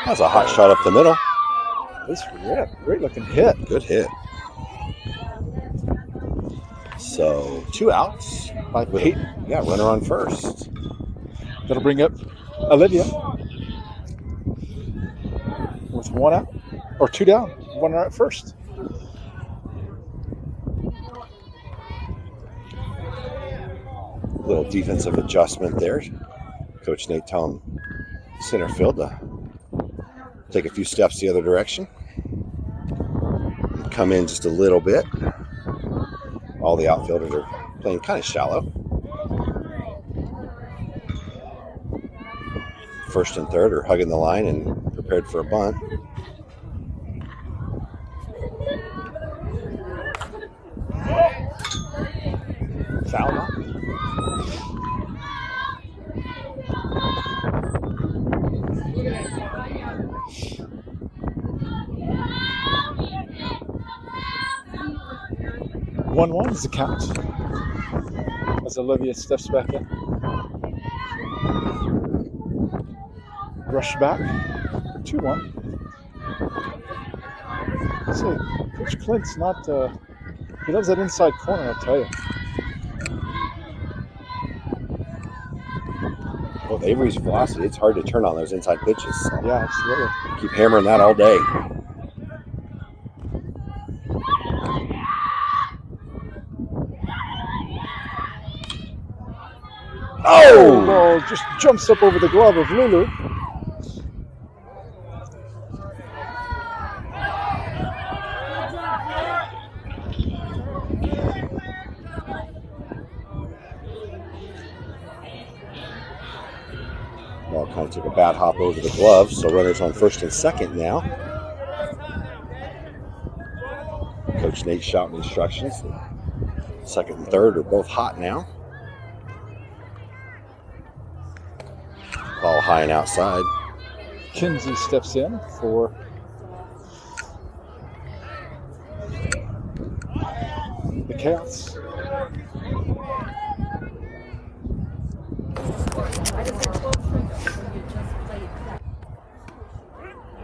That's a hot shot up the middle. This rip, great looking hit. Good hit. So 2 outs. By Peyton. Yeah, runner on first. That'll bring up Olivia with 1 out, or 2 down. 1 runner at first. Little defensive adjustment there. Coach Nate telling center field to take a few steps the other direction. Come in just a little bit. All the outfielders are playing kind of shallow. First and third are hugging the line and prepared for a bunt. Foul now. One is the count as Olivia steps back in. Rush back. 2-1. So Coach Clint's not. He loves that inside corner, I'll tell you. With Avery's velocity, it's hard to turn on those inside pitches. So Yeah, absolutely. keep hammering that all day. Oh! Ball just jumps up over the glove of Lulu. Ball kind of took a bad hop over the glove, so runners on first and second now. Coach Nate shouting instructions. Second and third are both hot now. Ball high and outside. Kinsey steps in for the Chaos.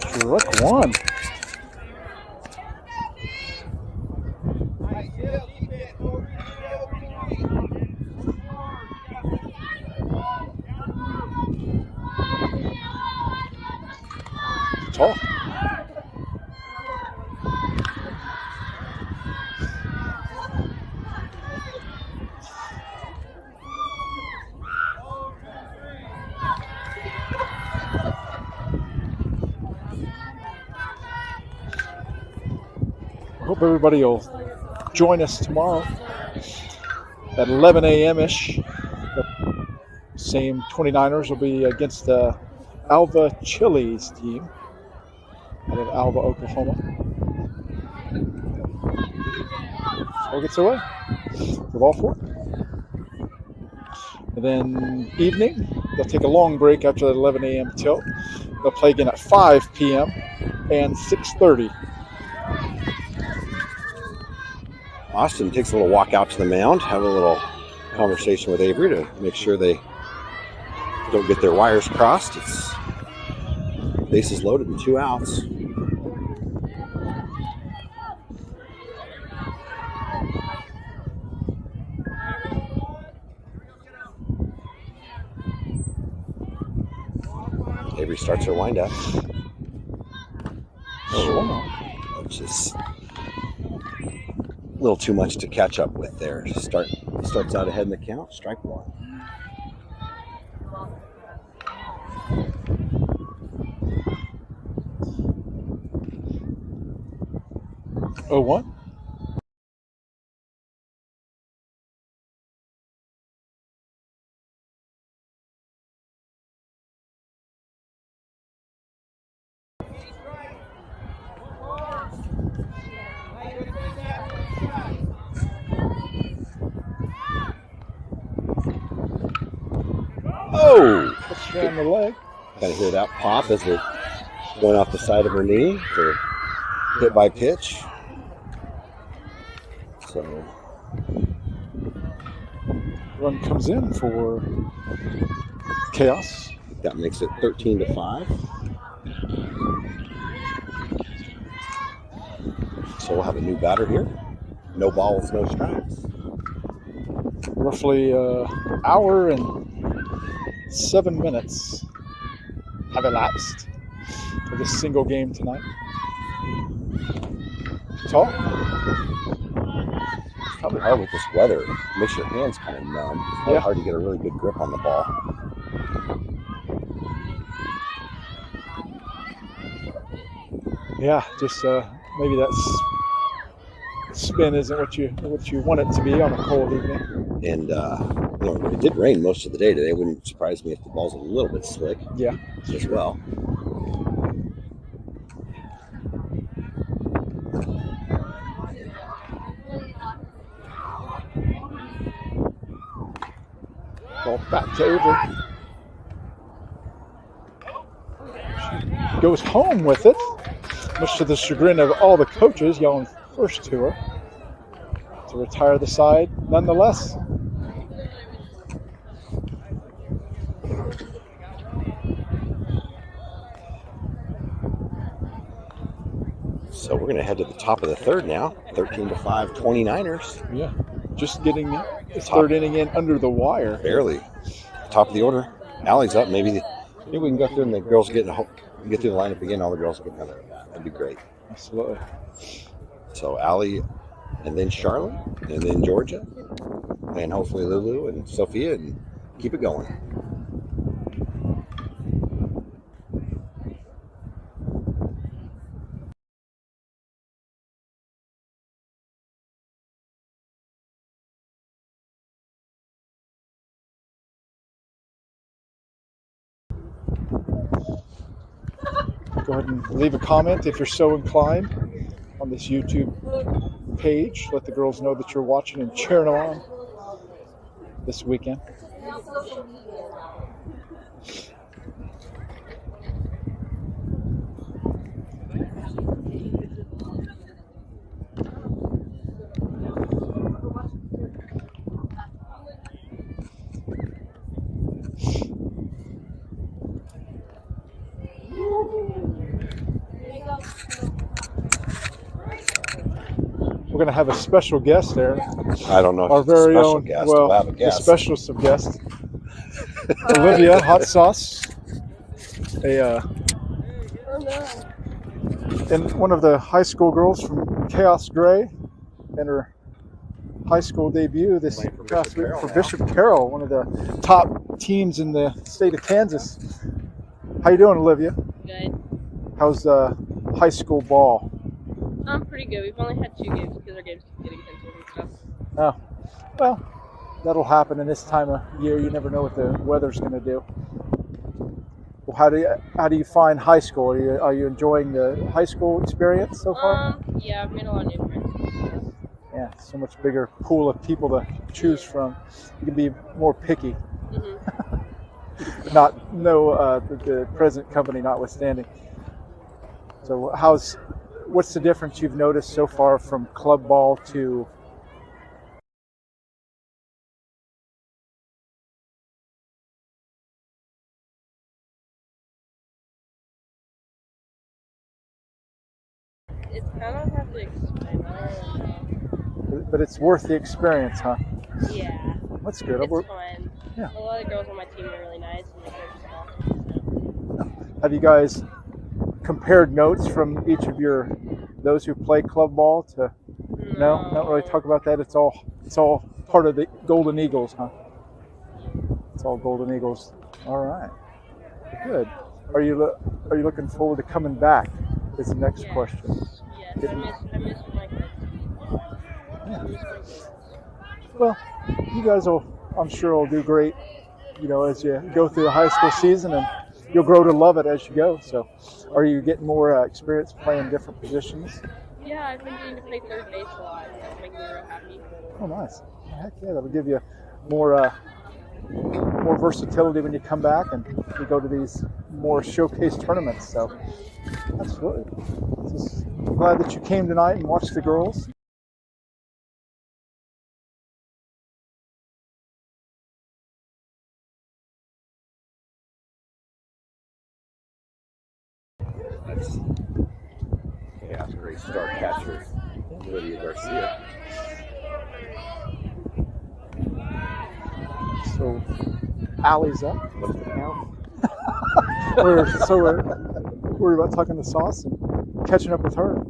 Strike one. Tall. I hope everybody will join us tomorrow at 11 a.m.-ish. The same 29ers will be against the Alva Chili's team out of Alva, Oklahoma. So gets away. The ball for it. And then evening, they'll take a long break after the 11 a.m. tilt. They'll play again at 5 p.m. and 6:30. Austin takes a little walk out to the mound, have a little conversation with Avery to make sure they don't get their wires crossed. It's bases loaded and 2 outs. Avery starts her windup. Which is a little too much to catch up with there. Starts out ahead in the count, strike one. Oh, one. Oh! Puts her on the leg. Kind of hear that pop as it going off the side of her knee for hit by pitch. So Run comes in for Chaos. that makes it 13-5. So we'll have a new batter here. No balls, no strikes. Roughly an hour and 7 minutes have elapsed for this single game tonight. Tall. It's probably hard with this weather. It makes your hands kind of numb. It's probably hard to get a really good grip on the ball. Yeah, just maybe that spin isn't what you want it to be on a cold evening. And it did rain most of the day today. It wouldn't surprise me if the ball's a little bit slick. Yeah, as well. Ball back to Avery. She goes home with it, much to the chagrin of all the coaches yelling first to her to retire the side nonetheless. So we're going to head to the top of the third now. 13-5, 29ers. Yeah, just getting this third inning in under the wire. Barely. Top of the order. Allie's up. Maybe we can go through and the girls get through the lineup again. All the girls will get another. That'd be great. Absolutely. So Allie, and then Charlotte, and then Georgia, and hopefully Lulu and Sophia, and keep it going. Go ahead and leave a comment if you're so inclined on this YouTube page. Let the girls know that you're watching and cheering on this weekend. We're going to have a special guest there. I don't know if our it's a very special own, guest. well, We'll have a the guest. specialist of guests, Olivia Hot Sauce, and one of the high school girls from Khaos Grey, and her high school debut this past week for Bishop Carroll, one of the top teams in the state of Kansas. How you doing, Olivia? Good. How's high school ball? Pretty good. We've only had 2 games because our games keep getting canceled and stuff. Oh, well, that'll happen in this time of year. You never know what the weather's going to do. Well, how do you find high school? Are you enjoying the high school experience so far? Yeah, I've made a lot of new friends. Yeah, so much bigger pool of people to choose from. You can be more picky. Mm-hmm. The present company notwithstanding. So what's the difference you've noticed so far from club ball to It's kind of hard to explain. I don't know. but it's worth the experience, huh? Yeah. That's good. It's fun. Yeah. A lot of the girls on my team are really nice and they're just awesome. Have you guys compared notes from each of those who play club ball to? No, not really talk about that. It's all part of the Golden Eagles, huh? It's all Golden Eagles. All right, good. Are you looking forward to coming back? Is the next question. Yes, I miss my kids. Yeah. Well, you guys I'm sure will do great. As you go through the high school season, and you'll grow to love it as you go. So, are you getting more experience playing different positions? Yeah, I've been getting to play third base a lot. It's making me real happy. Oh, nice. Heck yeah, that'll give you more versatility when you come back and you go to these more showcase tournaments. So, absolutely. I'm glad that you came tonight and watched the girls. That's Khaos Grey star catcher, Lydia Garcia. So, Allie's up. we're about talking to Sauce and catching up with her.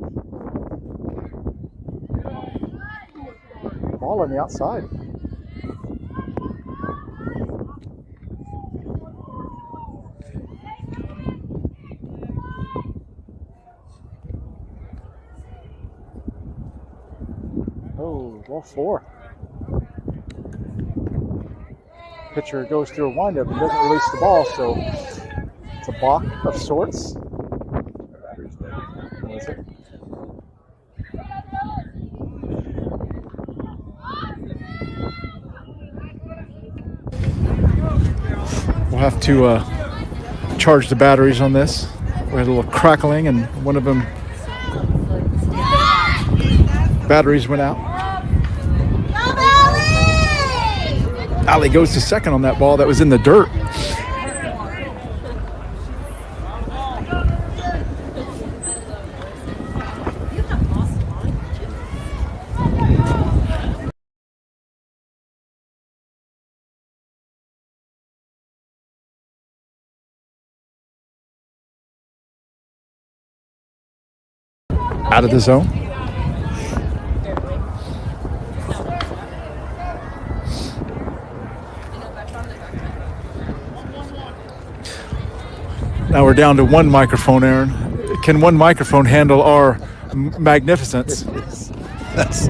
ball on the outside. Oh, ball 4. Pitcher goes through a windup and doesn't release the ball, so it's a balk of sorts. What is it? We'll have to charge the batteries on this. We had a little crackling, and one of them batteries went out. Allie goes to second on that ball that was in the dirt. Out of the zone. Now we're down to one microphone, Aaron. Can one microphone handle our magnificence? That's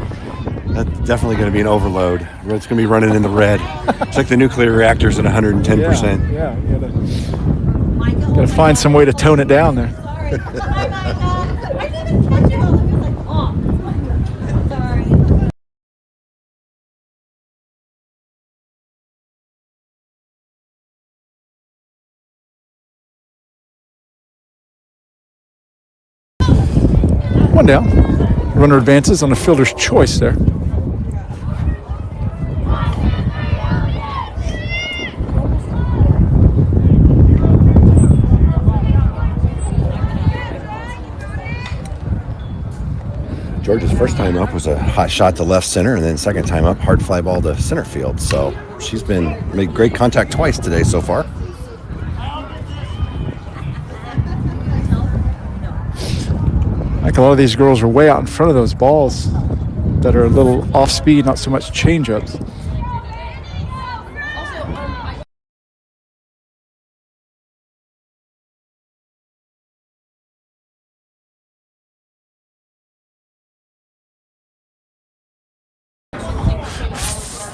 definitely going to be an overload. It's going to be running in the red. It's like the nuclear reactors at 110%. Yeah, you gotta find some way to tone it down there. One down. Runner advances on the fielder's choice there. Georgia's first time up was a hot shot to left center, and then second time up, hard fly ball to center field. So she's made great contact twice today so far. Like a lot of these girls are way out in front of those balls that are a little off speed, not so much change-ups.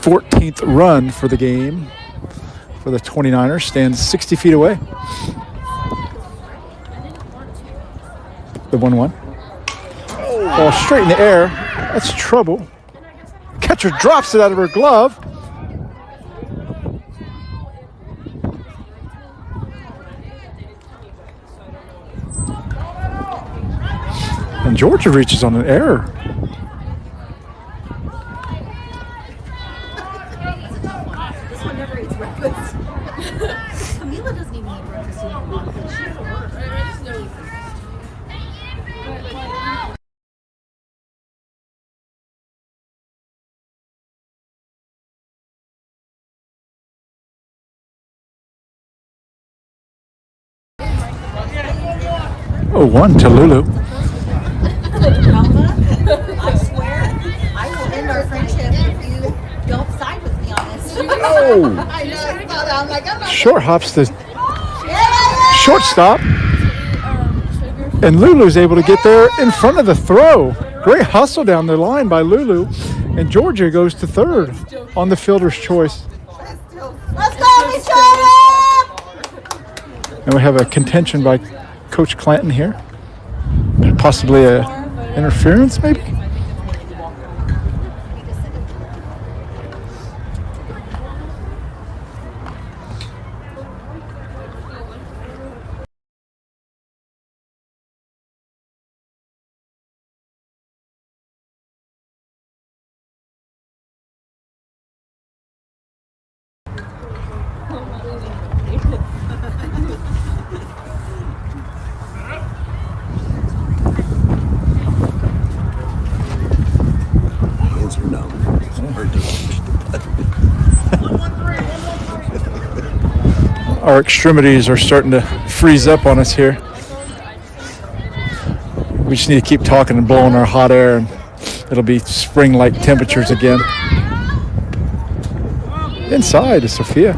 Fourteenth run for the game for the 29ers, stands 60 feet away. The 1-1. Ball straight in the air. That's trouble. Catcher drops it out of her glove. And Georgia reaches on an error. This one never eats breakfast. Camila doesn't even eat breakfast anymore. She's a worker. Oh, 1 to Lulu. Alma, I swear, I will end our friendship if you don't side with me on this. Oh! I know, I saw that. I'm like, I'm not. Short hops the shortstop. And Lulu's able to get there in front of the throw. Great hustle down the line by Lulu. And Georgia goes to third on the fielder's choice. Let's go, Michelle! And we have a contention by Coach Clanton here. Possibly a interference, maybe? Our extremities are starting to freeze up on us here. We just need to keep talking and blowing our hot air and It'll be spring-like temperatures again. Inside is Sophia.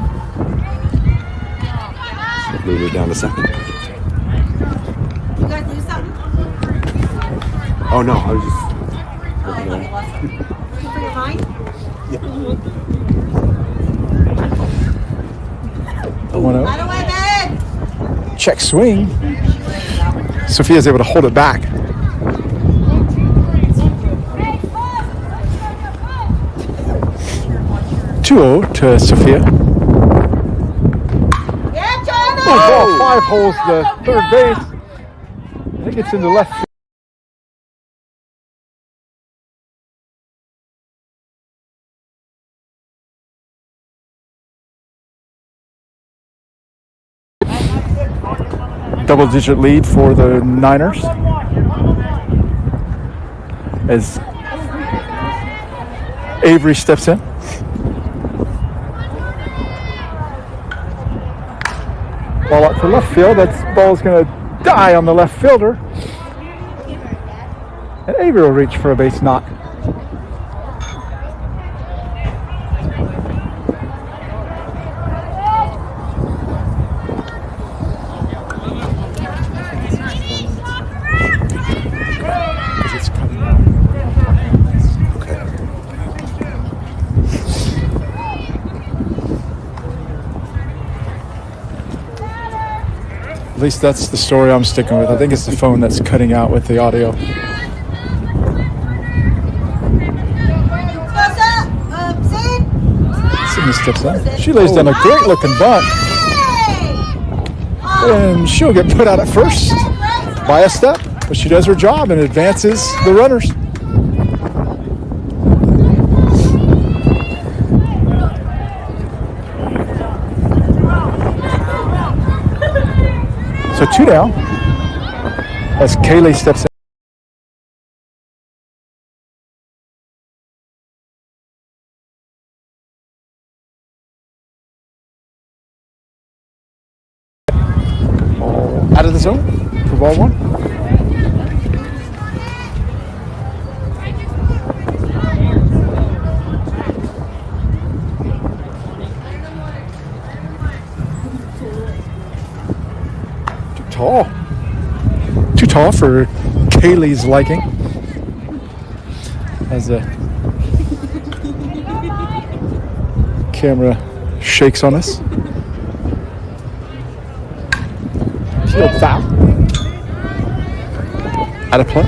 Move her down to second. You guys do something? Oh no, I was just. Looking for your mind? 1-0. By the way, man! Check swing. Sophia's able to hold it back. 2-0 to Sophia. Yeah, Jonah! Oh, ball 5 holes the third base. I think it's in the left field. Double-digit lead for the Niners as Avery steps in. Ball out to left field. That ball's going to die on the left fielder. And Avery will reach for a base knock. At least that's the story I'm sticking with. I think it's the phone that's cutting out with the audio. Sydney steps in. She lays down a great looking bunt. And she'll get put out at first by a step. But she does her job and advances the runners. So 2 down as Kaylee steps in. Out of the zone for ball 1. Too tall for Kaylee's liking. As the camera shakes on us. Field foul. Out of play.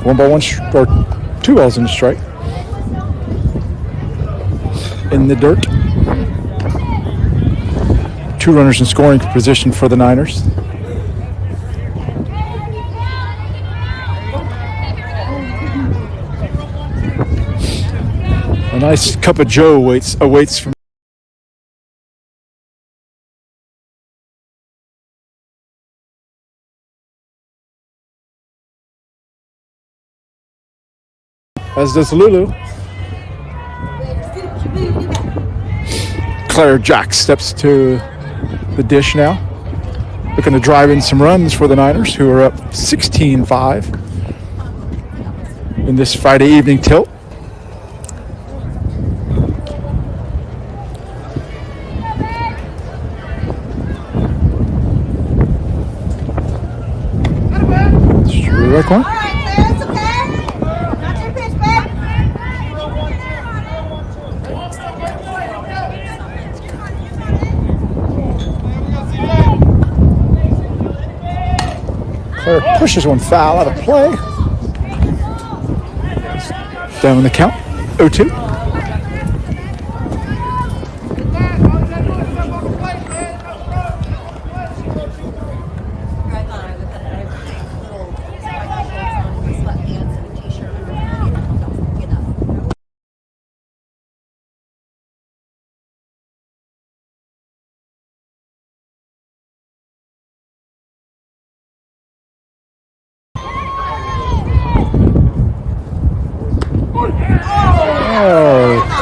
One ball, or 2 balls in the strike. In the dirt. 2 runners in scoring position for the Niners. A nice cup of joe awaits from as does Lulu. Claire Jack steps to the dish now, looking to drive in some runs for the Niners, who are up 16-5 in this Friday evening tilt. Right corner. All right, Claire, it's okay. Not your pitch, babe. Claire pushes one foul out of play. Down in the count, 0-2.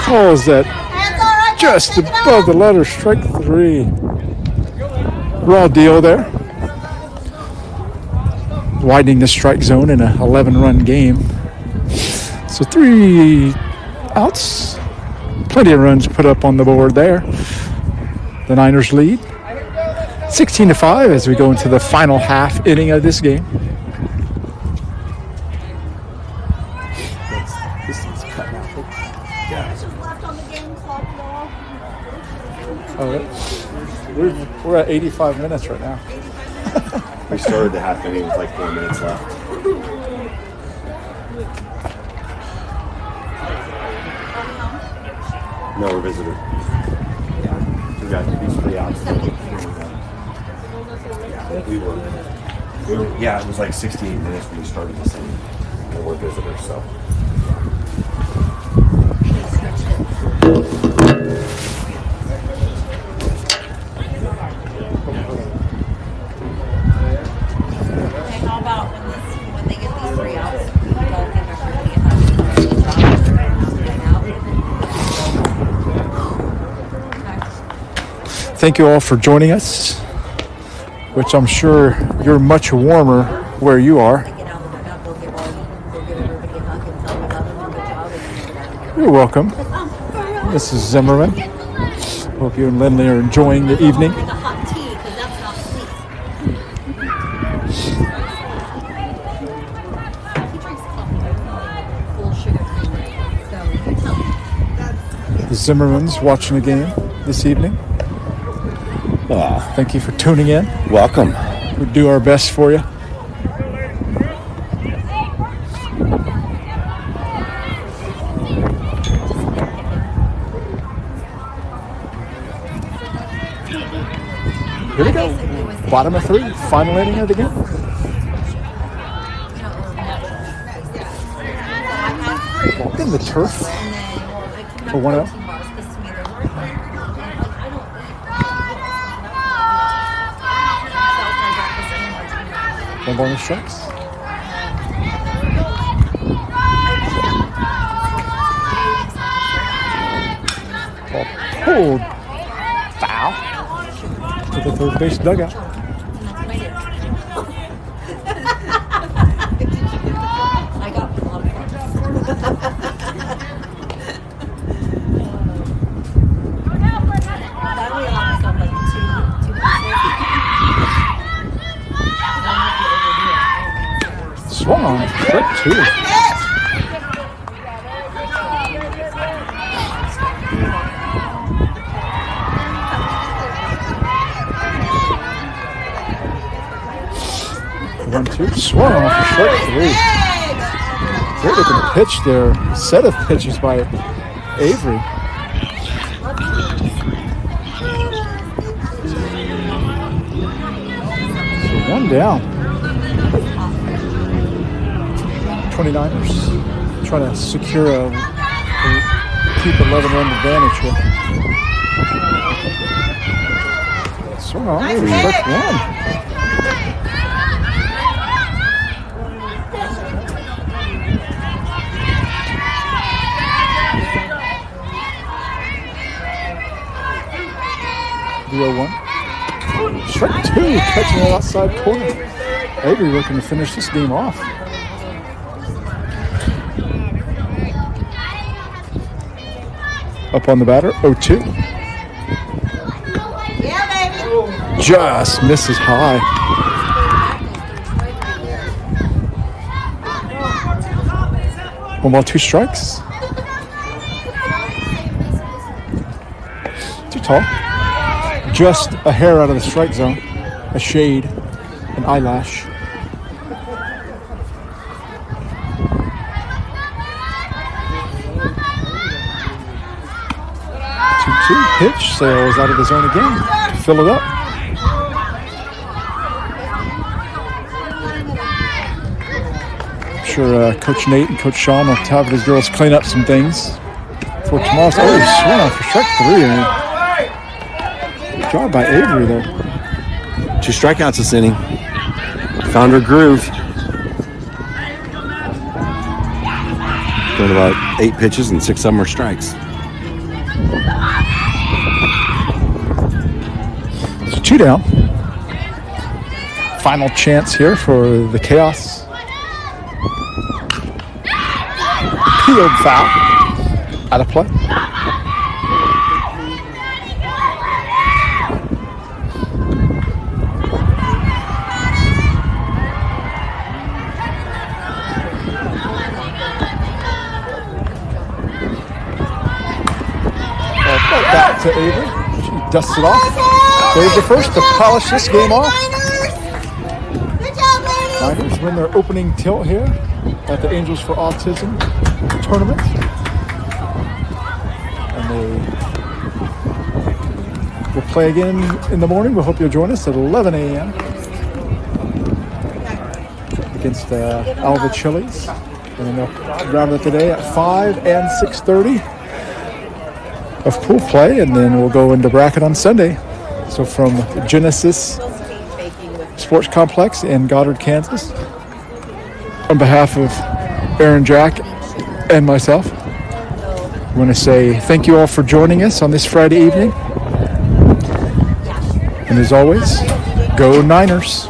Calls that just above the letter, strike 3. Raw deal there. Widening the strike zone in an 11-run game. So 3 outs. Plenty of runs put up on the board there. The Niners lead 16-5 as we go into the final half inning of this game. We're at 85 minutes right now. We started the half inning with like 4 minutes left. No, we're visitor. We got these 3 outs. We were, yeah, it was like 68 minutes when we started this inning. And we're visitors, so. How about when they get these 3 outs, y'all think they're going to get Thank you all for joining us, which I'm sure you're much warmer where you are. You're welcome. This is Zimmerman. Hope you and Lindley are enjoying the evening. The Zimmermans watching the game this evening. Thank you for tuning in. Welcome. We'll do our best for you. Here we go. Bottom of 3, final inning of the game. Walking the turf for 1-0. One bonus strikes. Pulled foul to the third base dugout. I got a lot of Swung on, strike 2. One, 2, swung on for strike 3. They're looking to pitch there. Set of pitches by Avery. So 1 down. 29ers trying to secure keep 11-run advantage here. Swung on, strike 1. Strike 2, catching the outside corner. Avery looking to finish this game off. Up on the batter, 0-2. Yeah, baby. Just misses high. One ball, 2 strikes. Too tall. Just a hair out of the strike zone. A shade, an eyelash. 2-2 pitch, Sales out of the zone again. Fill it up. I'm sure Coach Nate and Coach Sean will have these girls clean up some things for tomorrow's. Oh, he swung on for strike 3. Good job by Avery there. 2 strikeouts this inning. Found her groove. Doing about 8 pitches and 6 of them are strikes. 2 down. Final chance here for the Chaos. Peeled foul. Out of play. Back to Avery. She dusts it off. There's the first to polish this game off. Niners win their opening tilt here at the Angels for Autism tournament. And they will play again in the morning. We hope you'll join us at 11 a.m. against Alva Chili's. And then they'll round it today at 5 and 6:30 of pool play, and then we'll go into bracket on Sunday. So from Genesis Sports Complex in Goddard, Kansas, on behalf of Aaron, Jack, and myself, I want to say thank you all for joining us on this Friday evening. And as always, go Niners.